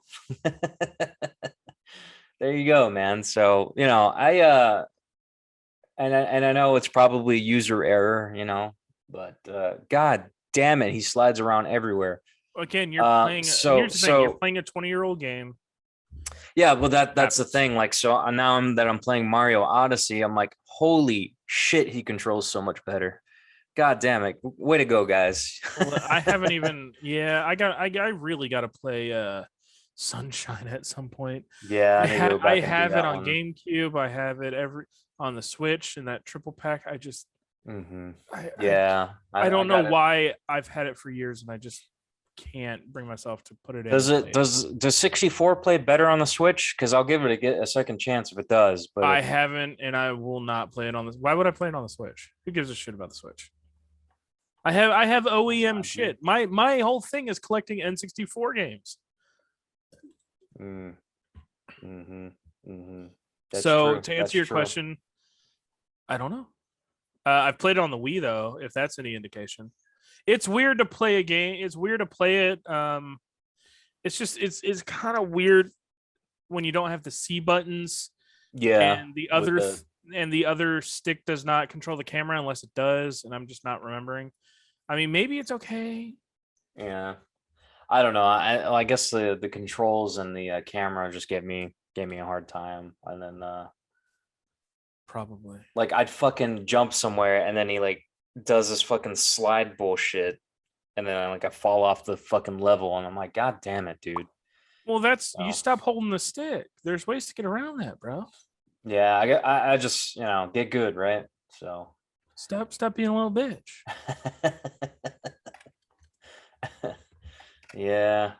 There you go, man. So, and I know it's probably user error, but god damn it, he slides around everywhere. again, you're playing. So Here's the thing: you're so playing a 20-year-old game. yeah, well that's the Happens. thing. Like, so now I'm playing Mario Odyssey, I'm like, holy shit, he controls so much better. God damn it. Way to go, guys. Well, I haven't even. Yeah, I really got to play Sunshine at some point. Yeah, I need to go I back and do have it that on one. GameCube. I have it every on the Switch in that triple pack. I just Hmm. I I, Yeah, I I don't know got it. why I've had it for years and I just can't bring myself to put it in Does and it play it. does 64 play better on the Switch? Because I'll give it a second chance if it does. But I if haven't and I will not play it on this. Why would I play it on the Switch? Who gives a shit about the Switch? I have OEM shit. My whole thing is collecting N64 games. mm, mm-hmm, mm-hmm. That's So true. to That's answer your true. question, I don't know. I've played it on the Wii though, if that's any indication. It's weird to play a game. It's weird to play it. It's just it's kind of weird when you don't have the C buttons Yeah, and the with other the and the other stick does not control the camera unless it does, and I'm just not remembering. I mean, maybe it's okay. yeah. I don't know. I guess the controls and the camera just gave me a hard time. And then Probably. like I'd fucking jump somewhere and then he like does this fucking slide bullshit and then like I fall off the fucking level and I'm like, God damn it, dude. Well, that's you So stop holding the stick. There's ways to get around that, bro. yeah, I just get good, right? So Stop being a little bitch. yeah,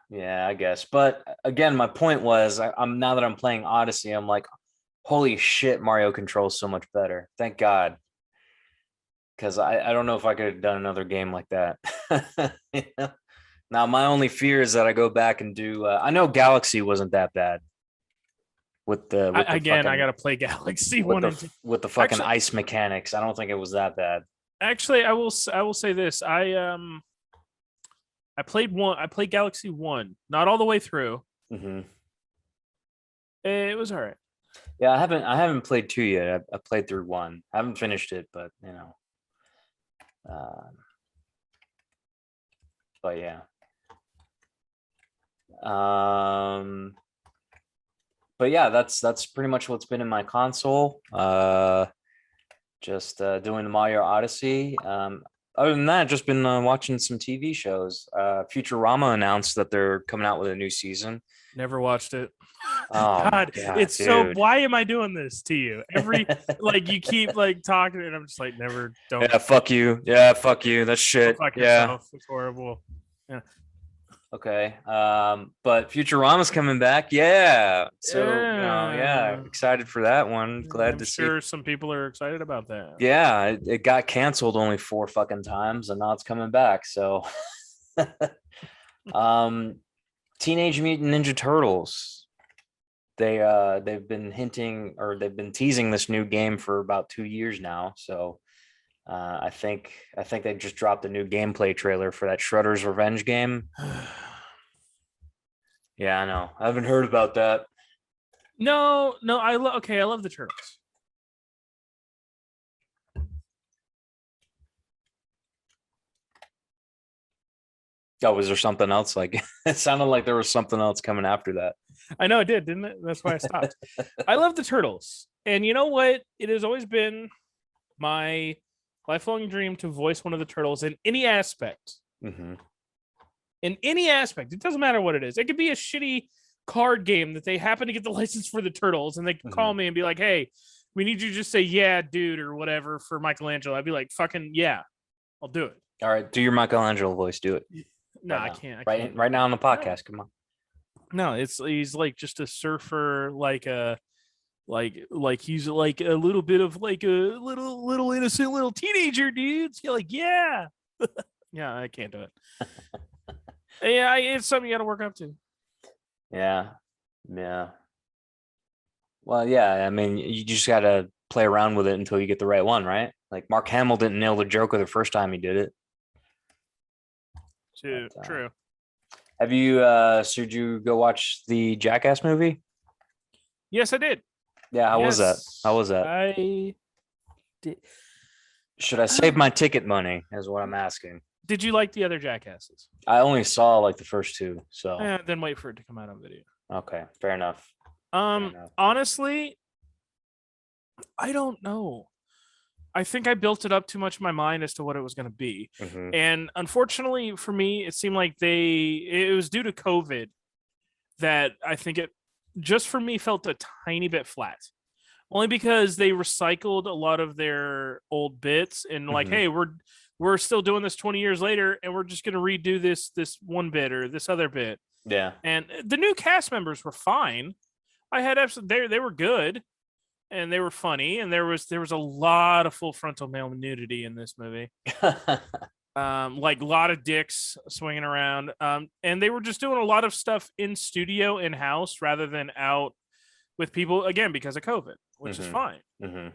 I guess. But again, my point was, I'm now that I'm playing Odyssey, I'm like, holy shit, Mario controls so much better. Thank God, because I don't know if I could have done another game like that. You know? Now my only fear is that I go back and do. I know Galaxy wasn't that bad with the Again, I fucking gotta play Galaxy One and Two. with the fucking Actually, ice mechanics. I don't think it was that bad. I will say this. I played one. I played Galaxy One, not all the way through. Hmm. It was all right. Yeah, I haven't played two yet. I played through one. I haven't finished it, but um, but yeah. Um, but yeah, that's pretty much what's been in my console. Just doing the Mario Odyssey. Other than that, just been watching some TV shows. Futurama announced that they're coming out with a new season. Never watched it. Oh my God, god, it's so. dude. Why am I doing this to you? You keep like talking, and I'm just like, never. Don't Yeah, fuck you. Yeah, fuck you. That's go shit. fuck Yeah. yourself. It's horrible. Yeah. Okay. But Futurama's coming back. Yeah. So, yeah, Yeah. excited for that one. Glad I'm to see. sure some people are excited about that. Yeah, it got canceled only 4 fucking times and now it's coming back. So, um Teenage Mutant Ninja Turtles. They've been hinting or they've been teasing this new game for about 2 years now. So, I think they just dropped a new gameplay trailer for that Shredder's Revenge game. Yeah, I know. I haven't heard about that. No, I love the turtles. Oh, was there something else? Like it sounded like there was something else coming after that. I know it did, didn't it? That's why I stopped. I love the turtles. And you know what? It has always been my lifelong dream to voice one of the turtles in any aspect. Hmm. In any aspect. It doesn't matter what it is. It could be a shitty card game that they happen to get the license for the turtles and they can call me and be like, hey, we need you to just say yeah, dude, or whatever for Michelangelo. I'd be like, fucking yeah, I'll do it. All right, do your Michelangelo voice. Do it. No, right I now. can't. I Right, can't. right now on the podcast. Come on. No, he's like just a surfer, like he's like a little bit of like a little innocent little teenager, dudes. You're like, yeah, yeah, I can't do it. Yeah, it's something you got to work up to. Yeah, yeah. Well, yeah. I mean, you just gotta play around with it until you get the right one, right? Like Mark Hamill didn't nail the Joker the first time he did it. True, But, true. have you? So did you go watch the Jackass movie? Yes, I did. Yeah. How was that? How Yes, was that? I did. Should I save my ticket money? Is what I'm asking. Did you like the other Jackasses? I only saw like the first two, so Then wait for it to come out on video. okay, fair enough. Fair enough. Honestly, I don't know. I think I built it up too much in my mind as to what it was going to be. Mhm. And unfortunately for me, it seemed like it was due to COVID that I think it just for me felt a tiny bit flat. Only because they recycled a lot of their old bits and like, Mhm. hey, we're still doing this 20 years later and we're just going to redo this one bit or this other bit. Yeah. And the new cast members were fine. I had absolutely they were good and they were funny and there was a lot of full frontal male nudity in this movie. Like a lot of dicks swinging around. And they were just doing a lot of stuff in studio in house rather than out with people again because of COVID, which is fine. Mhm.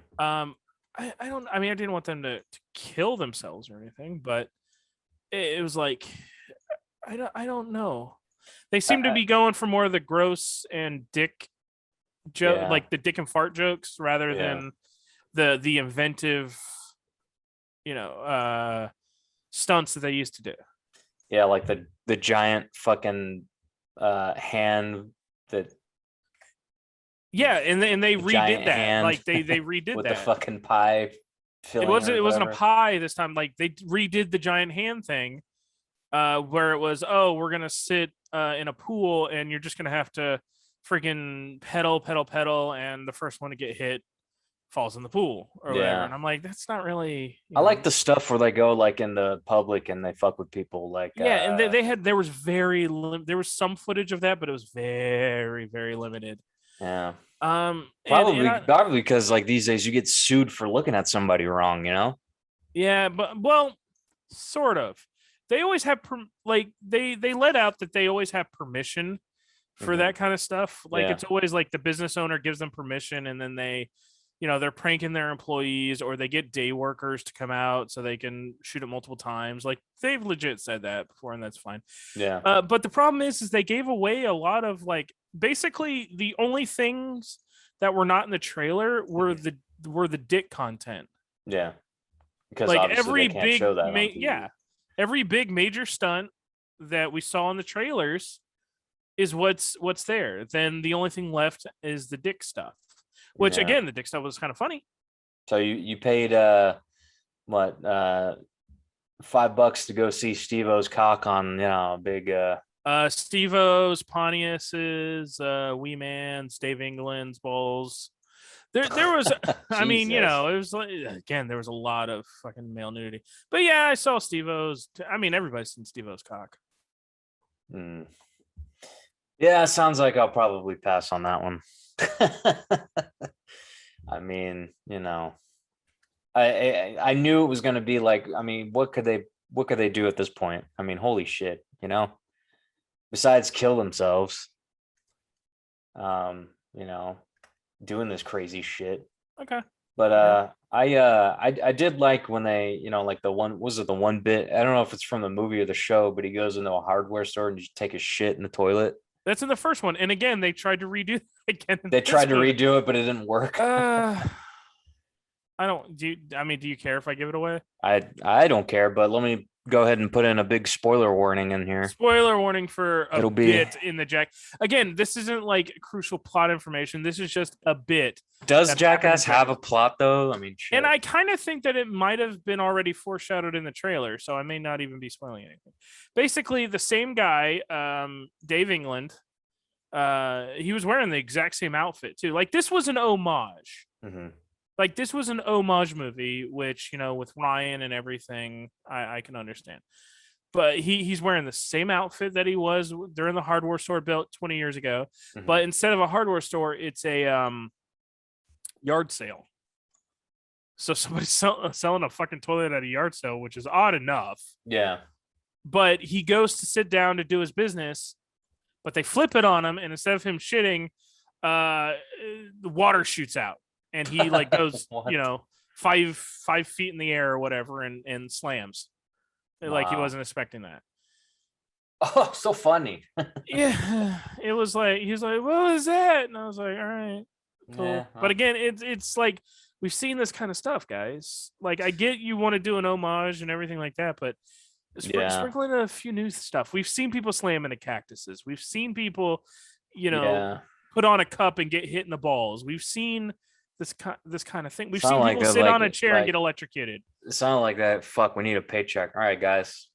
I don't. I mean, I didn't want them to kill themselves or anything, but it was like I don't know. They seem to be going for more of the gross and dick joke, Yeah. like the dick and fart jokes, rather Yeah. than the inventive, stunts that they used to do. Yeah, like the giant fucking hand that Yeah, and they the redid giant that. hand Like they redid with that. the fucking pie filling It wasn't a whatever. pie this time. Like they redid the giant hand thing, where it was, oh, we're gonna sit in a pool and you're just gonna have to freaking pedal, and the first one to get hit falls in the pool or whatever. Yeah. And I'm like, that's not really. I like the stuff where they go like in the public and they fuck with people like Yeah, and there was there was some footage of that, but it was very limited. yeah. And Probably because like these days you get sued for looking at somebody wrong, you know? yeah, but well, sort of. They always have like they let out that they always have permission for Mhm. that kind of stuff. Like Yeah. it's always like the business owner gives them permission, and then they're pranking their employees, or they get day workers to come out so they can shoot it multiple times. Like they've legit said that before, and that's fine. Yeah. But the problem is they gave away a lot of like basically the only things that were not in the trailer were the dick content. Yeah. Because Like obviously every they can't big show that on TV. yeah, every big major stunt that we saw in the trailers is what's there. Then the only thing left is the dick stuff, which Yeah. again, the dick stuff was kind of funny. So you paid what $5 to go see Steve-O's cock on a big Steve-O's, Pontius's, Wee Man's, Dave England's balls. There was, I mean, it was like, again, there was a lot of fucking male nudity. But yeah, I saw Steve-O's. I mean, everybody's seen Steve-O's cock. Yeah, sounds like I'll probably pass on that one. I mean, I knew it was going to be like, I mean, what could they do at this point? I mean, holy shit, besides kill themselves, doing this crazy shit. Okay. But I did like when they, like the one, was it the one bit? I don't know if it's from the movie or the show, but he goes into a hardware store and just take a shit in the toilet. That's in the first one, and again, they tried to redo it again. They tried to redo it, but it didn't work. I don't. Do you care if I give it away? I don't care, but let me go ahead and put in a big spoiler warning in here. Spoiler warning for a bit in the Jack. Again, this isn't like crucial plot information. This is just a bit. Does Jackass have a plot though? I mean, shit. And I kind of think that it might have been already foreshadowed in the trailer, so I may not even be spoiling anything. Basically, the same guy, Dave England, he was wearing the exact same outfit too. Like this was an homage. Mm-hmm. Like this was an homage movie, which with Ryan and everything, I can understand. but he's wearing the same outfit that he was during the hardware store built 20 years ago. Mhm. But instead of a hardware store, it's a yard sale. So somebody's selling a fucking toilet at a yard sale, which is odd enough. Yeah. But he goes to sit down to do his business, but they flip it on him, and instead of him shitting, the water shoots out, and he like goes, What? 5 feet in the air or whatever, and slams. Like he Wow. wasn't expecting that. Oh, so funny. Yeah, it was like he was like, "What was that?" And I was like, "All right, cool." Yeah, But well, again, it's like we've seen this kind of stuff, guys. Like I get you want to do an homage and everything like that, but yeah, sprinkling a few new stuff. We've seen people slam into cactuses. We've seen people, yeah. put on a cup and get hit in the balls. We've seen this kind of thing. We've It's not seen like people a sit on a chair and like get electrocuted. it's not like that. Fuck, we need a paycheck. All right, guys.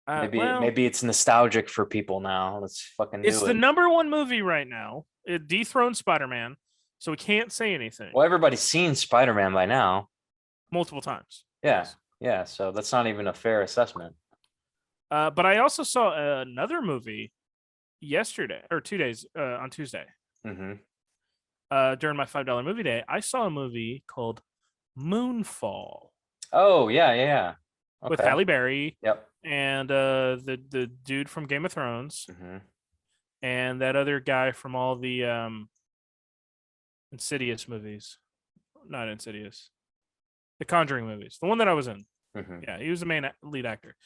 Maybe Well, maybe it's nostalgic for people now. Let's fucking it's do the it. number one movie right now. It dethroned Spider-Man, so we can't say anything Well, everybody's seen Spider-Man by now. multiple times. Yeah, Yes. yeah. So that's not even a fair assessment. But I also saw another movie yesterday or 2 days on Tuesday Hmm. during my $5 movie day. I saw a movie called Moonfall Oh yeah, yeah, yeah. with Okay. Halle Berry Yep. and the dude from Game of Thrones Hmm. and that other guy from all the Insidious movies. Not Insidious. The Conjuring movies. The one that I was in. Hmm. Yeah, he was the main lead actor.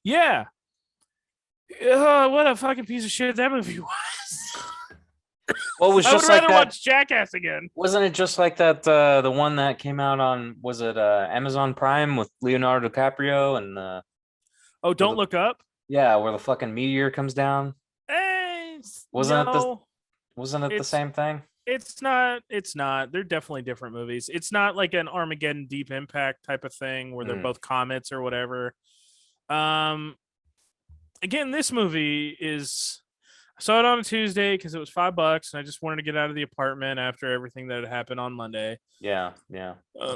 Yeah. What a fucking piece of shit that movie was. Well, it was I would just like rather that. watch Jackass again. Wasn't it just like that? The one that came out on, was it Amazon Prime with Leonardo DiCaprio and Oh, where Don't the, Look Up. yeah, where the fucking meteor comes down? Wasn't it the No, wasn't it the it's same thing? it's not. It's not. They're definitely different movies. It's not like an Armageddon Deep Impact type of thing where they're Mm. both comets or whatever. Um, again, this movie is. I saw it on a Tuesday because it was $5, and I just wanted to get out of the apartment after everything that had happened on Monday. Yeah, yeah.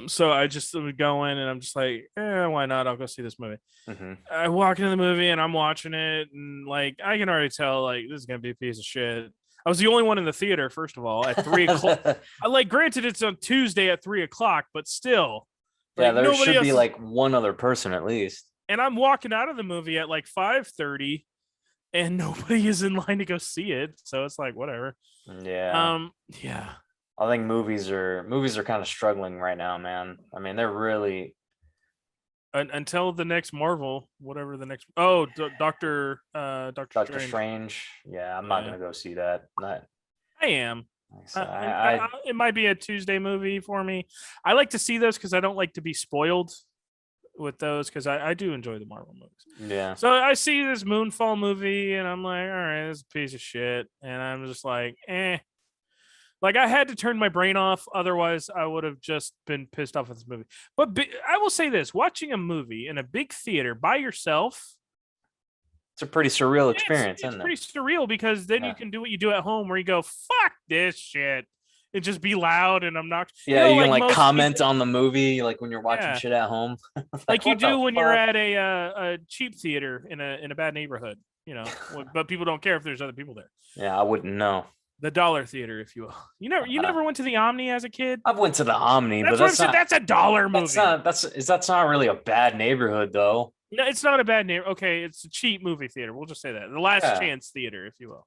So I just would go in, and I'm just like, why not? I'll go see this movie. Hmm. I walk into the movie, and I'm watching it, and like I can already tell, like this is gonna be a piece of shit. I was the only one in the theater, first of all, at 3 o'clock. I like, granted, it's on Tuesday at 3 o'clock, but still, Yeah, like there nobody should be else is. like one other person at least. And I'm walking out of the movie at like 5:30, and nobody is in line to go see it. So it's like whatever. Yeah. Yeah. I think movies are kind of struggling right now, man. I mean, they're really Until the next Marvel, whatever the next. Doctor Doctor Strange. Strange. Yeah, I'm not Yeah, gonna go see that. Not I am. like I said, I It might be a Tuesday movie for me. I like to see those because I don't like to be spoiled with those because I do enjoy the Marvel movies. yeah. So I see this Moonfall movie and I'm like, all right, this is a piece of shit. And I'm just like, eh. Like I had to turn my brain off, otherwise I would have just been pissed off with this movie. But I will say this: watching a movie in a big theater by yourself, It's a pretty surreal experience, it's isn't it? pretty surreal because then Yeah. you can do what you do at home, where you go, "Fuck this shit," and just be loud and obnoxious. Yeah, you can Like like most comment people, on the movie, like when you're watching yeah, shit at home. like you What the do when you're fuck? at a cheap theater in a bad neighborhood. But people don't care if there's other people there. Yeah, I wouldn't know. The dollar theater, if you will. You never went to the Omni as a kid. I've went to the Omni, but That's what I'm that's saying. not That's a dollar movie. that's not really a bad neighborhood though. No, it's not a bad name. Okay, it's a cheap movie theater. We'll just say that. The last Yeah. chance theater, if you will.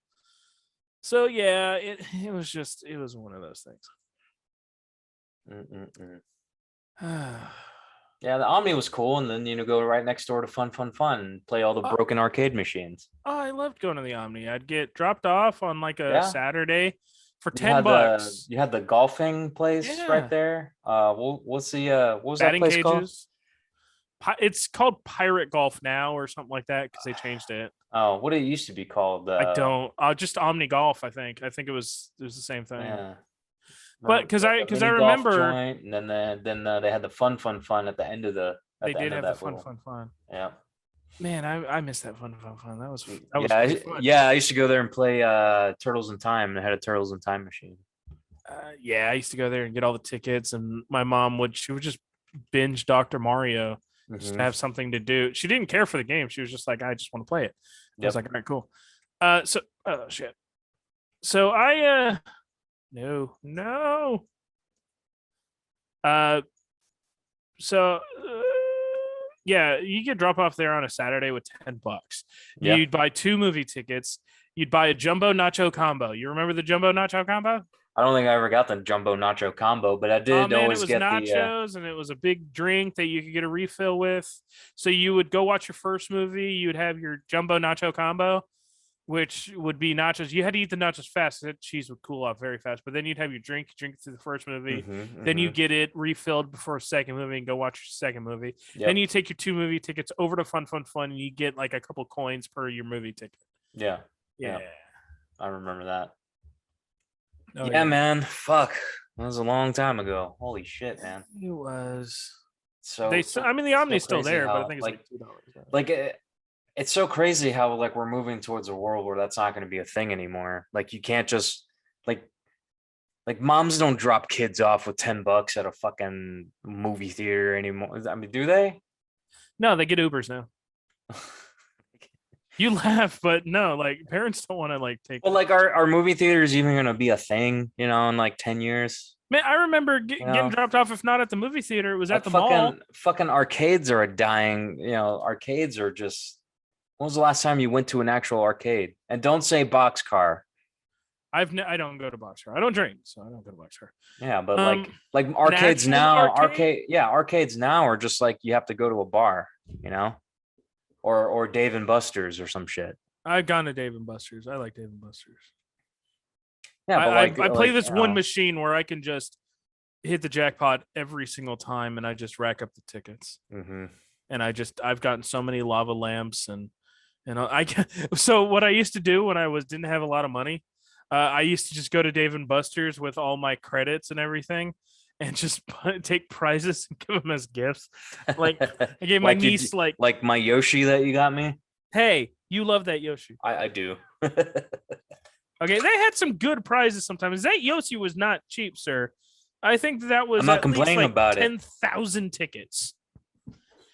So yeah, it was one of those things. Mm-mm-mm. Yeah, the Omni was cool, and then go right next door to Fun Fun Fun and play all the Oh, broken arcade machines. I loved going to the Omni. I'd get dropped off on like a Yeah, Saturday for you had $10. the golfing place right Yeah, there. What's the what was that batting place called? cages. It's called Pirate Golf now or something like that because they changed it. Oh, what it used to be called? I don't. Just Omni Golf. I think it was the same thing. Yeah. But because The I mini golf remember joint, and then they had the Fun Fun Fun at the end of they did have the that fun, little. fun, fun. Yeah. Man, I missed that fun, fun, fun. That was fun. Yeah, I used to go there and play Turtles in Time. They had a Turtles in Time machine. Yeah, I used to go there and get all the tickets, and my mom she would just binge Dr. Mario just to Mhm. have something to do. She didn't care for the game. She was just like, I just want to play it. I was Yep. like, all right, cool. So oh shit. So no. Uh so yeah, you could drop off there on a Saturday with $10. Yeah. You'd buy 2 movie tickets. You'd buy a jumbo nacho combo. You remember the jumbo nacho combo? I don't think I ever got the jumbo nacho combo, but I Oh did man, it always was get the. nachos and it was a big drink that you could get a refill with. So you would go watch your first movie, you'd have your jumbo nacho combo, which would be nachos. You had to eat the nachos fast. That cheese would cool off very fast. But then you'd have your drink through the first movie. Then you Mhm. get it refilled before a second movie and go watch your second movie. Then Yep. you take your 2 movie tickets over to Fun and you get like a couple coins per your movie ticket. Yeah. Yeah. Yeah. I remember that. Oh Yeah, man. Fuck. That was a long time ago. Holy shit, man. It was. So I mean, the so Omni's still crazy there, but I how think it's like $2. like it's so crazy how like we're moving towards a world where that's not going to be a thing anymore. Like you can't just like moms don't drop kids off with $10 at a fucking movie theater anymore. I mean, do they? No, they get Ubers now. You laugh, but no, like parents don't want to like take. Well, like are movie theaters even going to be a thing, in like 10 years? Man, I remember You getting know, dropped off. If not at the movie theater, it was at like the mall. fucking arcades are a dying, arcades are just when was the last time you went to an actual arcade? And don't say boxcar. I don't go to Boxcar. I don't drink, so I don't go to Boxcar. Yeah, but like An arcades actual now, arcade? arcades now are just like you have to go to a bar, you know, or Dave and Buster's or some shit. I've gone to Dave and Buster's. I like Dave and Buster's. Yeah, but I play this one machine where I can just hit the jackpot every single time, and I just rack up the tickets. hmm And I've gotten so many lava lamps so what I used to do when I didn't have a lot of money, I used to just go to Dave and Buster's with all my credits and everything, and just take prizes and give them as gifts. Like I gave my niece like my Yoshi that you got me. hey, you love that Yoshi. I do. Okay, they had some good prizes sometimes. That Yoshi was not cheap, sir. I think that was I'm not at least complaining like about it. 10,000 tickets. You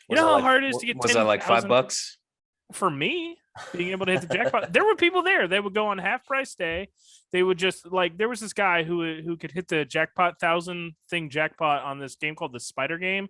Was know that how like- hard it is to get Was that like 10,000 $5? for me being able to hit the jackpot? There were people there. They would go on half price day. They would just like there was this guy who could hit the jackpot 1,000 thing jackpot on this game called the Spider Game.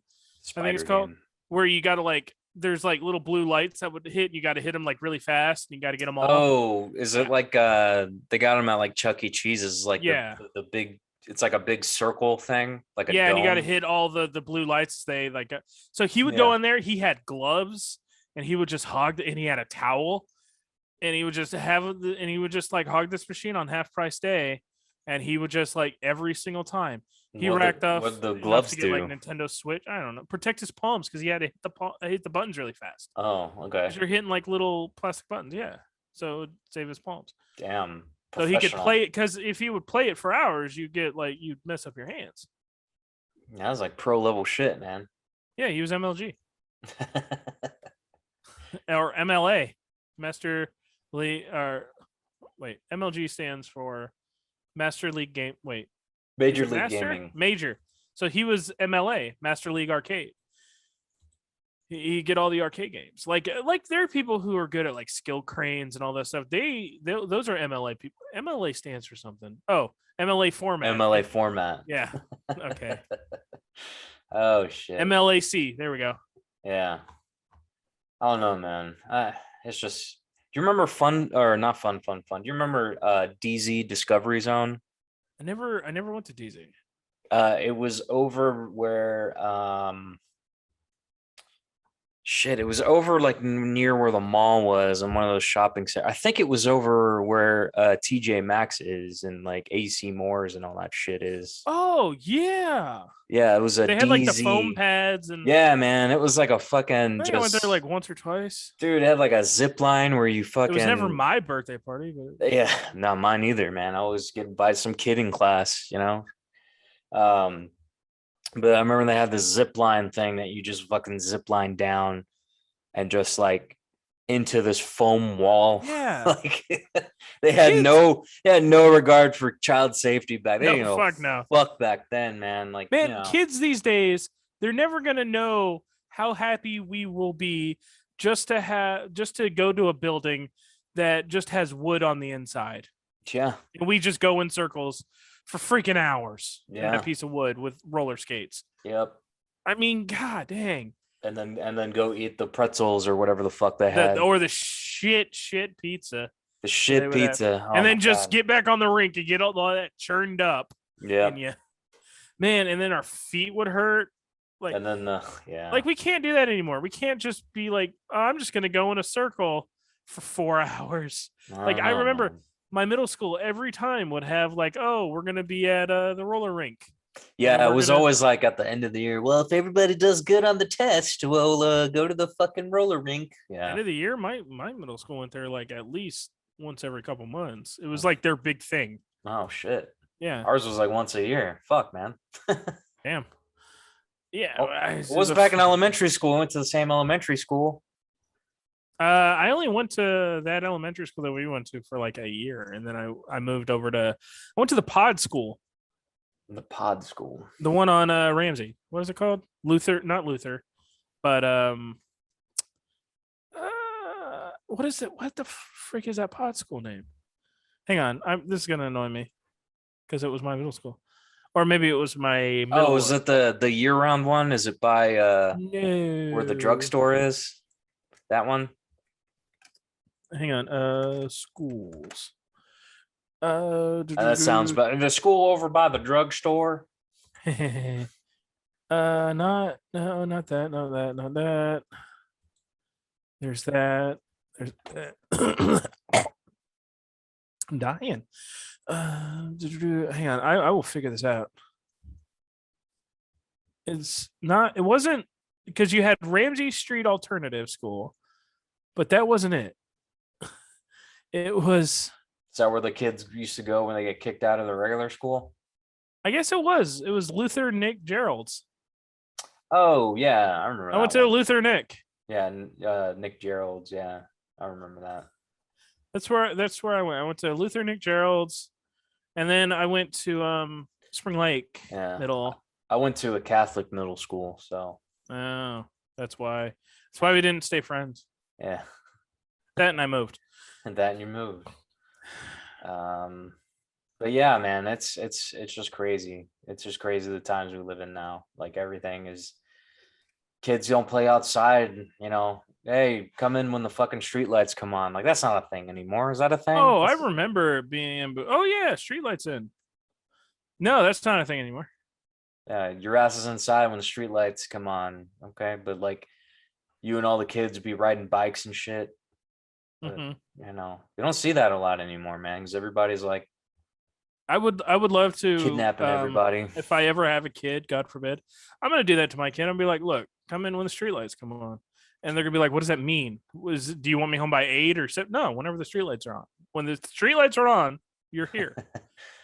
I think it's called, where you got to like there's like little blue lights that would hit. You got to hit them like really fast. And you got to get them all. Oh, is it like they got them at like Chuck E. Cheese's, like the big? It's like a big circle thing, like a and dome. you got to hit all the blue lights. They like so he would go in there. He had gloves and he would just hog and he had a towel and he would just like hog this machine on half price day, and he would just like every single time he racked up what the enough gloves to get do? like Nintendo Switch. I don't know, protect his palms because he had to hit the buttons really fast. Oh, okay. You're hitting like little plastic buttons, so it'd save his palms. Damn. So he could play it, because if he would play it for hours, you'd mess up your hands. That was like pro level shit, man. Yeah, he was MLG or MLA, Master League. Or wait, MLG stands for Master League Game. Wait, Major League Gaming. Major. So he was MLA, Master League Arcade. You get all the arcade games. Like there are people who are good at like skill cranes and all that stuff. Those are MLA people. MLA stands for something. Oh, MLA format. MLA format. Yeah. Okay. Oh shit. MLAC. There we go. Yeah. I don't know, man. It's just. Do you remember Fun or not Fun? Do you remember DZ Discovery Zone? I never went to DZ. It was over where shit, it was over like near where the mall was in one of those shopping centers. I think it was over where TJ Maxx is and like AC Moores and all that shit is. Oh yeah. Yeah, it was a They had like the foam pads and yeah, man, it was like a fucking. I went there like once or twice. Dude, it had like a zip line where you fucking. It was never my birthday party, but yeah, not mine either, man. I was getting by some kid in class, But I remember they had this zip line thing that you just fucking zip line down and just like into this foam wall. Yeah. Like they had no regard for child safety back then. No. Fuck back then, man. Like man, kids these days, they're never gonna know how happy we will be just to go to a building that just has wood on the inside. Yeah. And we just go in circles for freaking hours in Yeah. a piece of wood with roller skates. Yep. I mean, god dang. And then go eat the pretzels or whatever the fuck they had. Or the shit pizza. The shit pizza. And then just get back on the rink and get all that churned up. Yeah. And man, and then our feet would hurt. Like, and then yeah. Like, we can't do that anymore. We can't just be like, oh, I'm just gonna go in a circle for 4 hours. I remember my middle school every time would have like, oh, we're gonna be at the roller rink. Yeah, it was always like at the end of the year. Well, if everybody does good on the test, we'll go to the fucking roller rink. Yeah. End of the year, my middle school went there like at least once every couple months. It was like their big thing. Oh shit. Yeah. Ours was like once a year. Fuck, man. Damn. Yeah. It was back in elementary school. I went to the same elementary school. I only went to that elementary school that we went to for like a year, and then I moved over I went to the pod school. The pod school. The one on Ramsey. What is it called? Not Luther, but what is it? What the frick is that pod school name? Hang on, this is gonna annoy me because it was my middle school, or maybe it was my. Oh, is it the year-round one? Is it by no. where the drugstore is? That one. Hang on. Schools. That sounds better. The school over by the drugstore. Not that. Not that. There's that. There's that. I'm dying. Hang on. I will figure this out. It's not. It wasn't because you had Ramsey Street Alternative School, but that wasn't it. It was. Is that where the kids used to go when they get kicked out of the regular school? I guess it was. It was Luther Nick Gerald's. Oh yeah, I remember. I went to Luther Nick. Yeah, Nick Gerald's. Yeah, I remember that. That's where I went. I went to Luther Nick Gerald's, and then I went to Spring Lake Middle. I went to a Catholic middle school, so. Oh, that's why. That's why we didn't stay friends. Yeah. That and I moved. And you moved. But yeah, man, it's just crazy. It's just crazy the times we live in now. Like everything is, kids don't play outside. Hey, come in when the fucking streetlights come on. Like that's not a thing anymore. Is that a thing? Oh, I remember being. Oh yeah, streetlights in. No, that's not a thing anymore. Yeah, your ass is inside when the streetlights come on. Okay, but like, you and all the kids be riding bikes and shit. But, you don't see that a lot anymore, man, because everybody's like, I would love to kidnapping everybody. If I ever have a kid, God forbid, I'm gonna do that to my kid. I'll be like, look, come in when the streetlights come on, and they're gonna be like, what does that mean? Do you want me home by 8 or 7? No, whenever the streetlights are on. When the streetlights are on, you're here.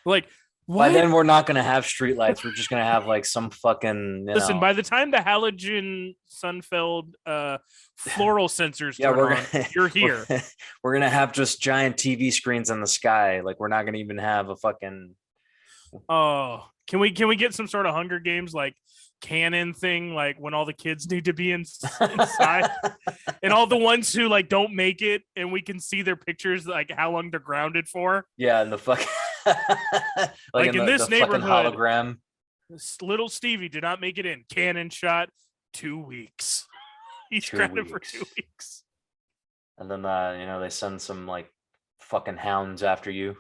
Like. What? By then we're not gonna have streetlights. We're just gonna have like some fucking. Listen, by the time the halogen Sunfeld floral sensors you're here. We're gonna have just giant TV screens in the sky. Like we're not gonna even have a fucking. Oh, can we get some sort of Hunger Games like canon thing, like when all the kids need to be inside, and all the ones who like don't make it, and we can see their pictures, like how long they're grounded for. Yeah, and the fuck. like in this neighborhood, hologram. Little Stevie did not make it in. Cannon shot 2 weeks. He's grounded for 2 weeks. And then they send some like fucking hounds after you,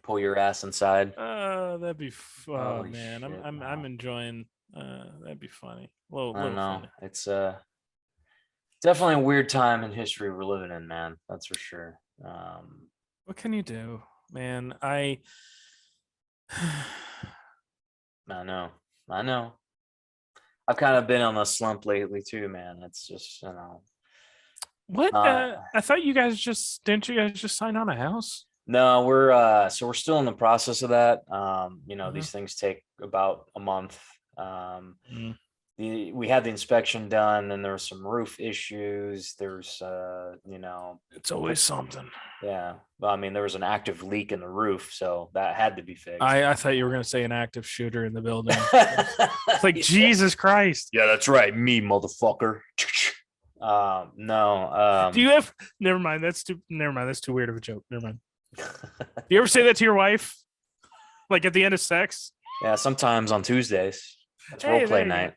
pull your ass inside. That'd be fun, man. Shit, I'm enjoying. That'd be funny. I don't know. Funny. It's definitely a weird time in history we're living in, man. That's for sure. What can you do? Man, I know. I've kind of been on a slump lately too, man. It's just, What? I thought you guys didn't you guys just sign on a house? No, we're still in the process of that. These things take about a month. we had the inspection done, and there were some roof issues. There's It's always something. yeah. Well, I mean, there was an active leak in the roof, so that had to be fixed. I thought you were going to say an active shooter in the building. It's like, Jesus Christ. Yeah, that's right, me, motherfucker. No. Do you have? Never mind. That's too weird of a joke. Never mind. Do you ever say that to your wife? Like at the end of sex? Yeah, sometimes on Tuesdays. That's Hey, role there play you go. night.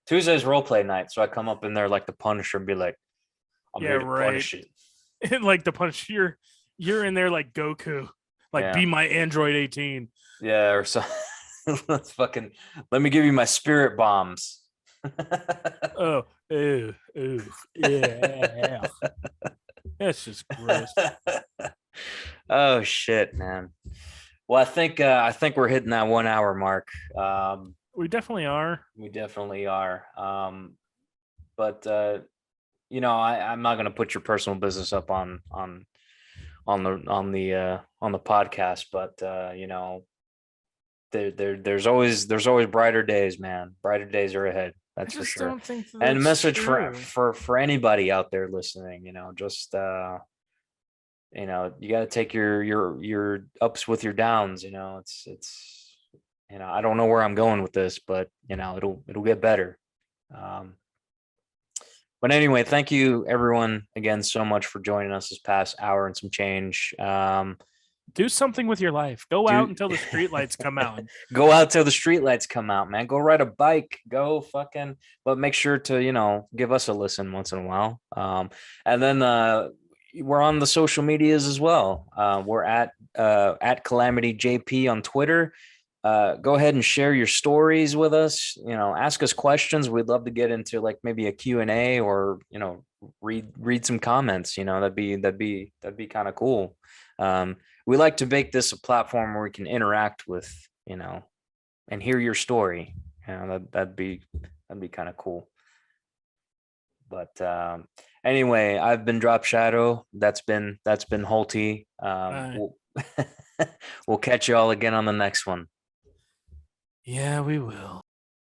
Tuesday's role play night, so I come up in there like the Punisher and be like, "I'm Yeah, here to right. punish it." And like the punch, you're in there like Goku. Like, Yeah. be my Android 18. Yeah, or so. Let's fucking let me give you my spirit bombs. Oh, ew, yeah. That's just gross. Oh shit, man. Well, I think we're hitting that 1 hour mark. We definitely are. We definitely are. But I'm not gonna put your personal business up on the podcast, but there's always brighter days, man. Brighter days are ahead. That's for sure. Don't think And a that's message true. for anybody out there listening, just you got to take your ups with your downs. It's I don't know where I'm going with this, but it'll get better. But anyway, thank you everyone again so much for joining us this past hour and some change. Do something with your life. Go Do- out until the streetlights come out. Go out till the streetlights come out, man. Go ride a bike. Go fucking, but make sure to, give us a listen once in a while. And then we're on the social medias as well. We're at Calamity JP on Twitter. Go ahead and share your stories with us. Ask us questions. We'd love to get into like maybe a Q&A or, read some comments. That'd be kind of cool. We like to make this a platform where we can interact with, and hear your story. That'd be kind of cool. But anyway, I've been Drop Shadow. That's been Holty. We'll catch you all again on the next one. Yeah, we will.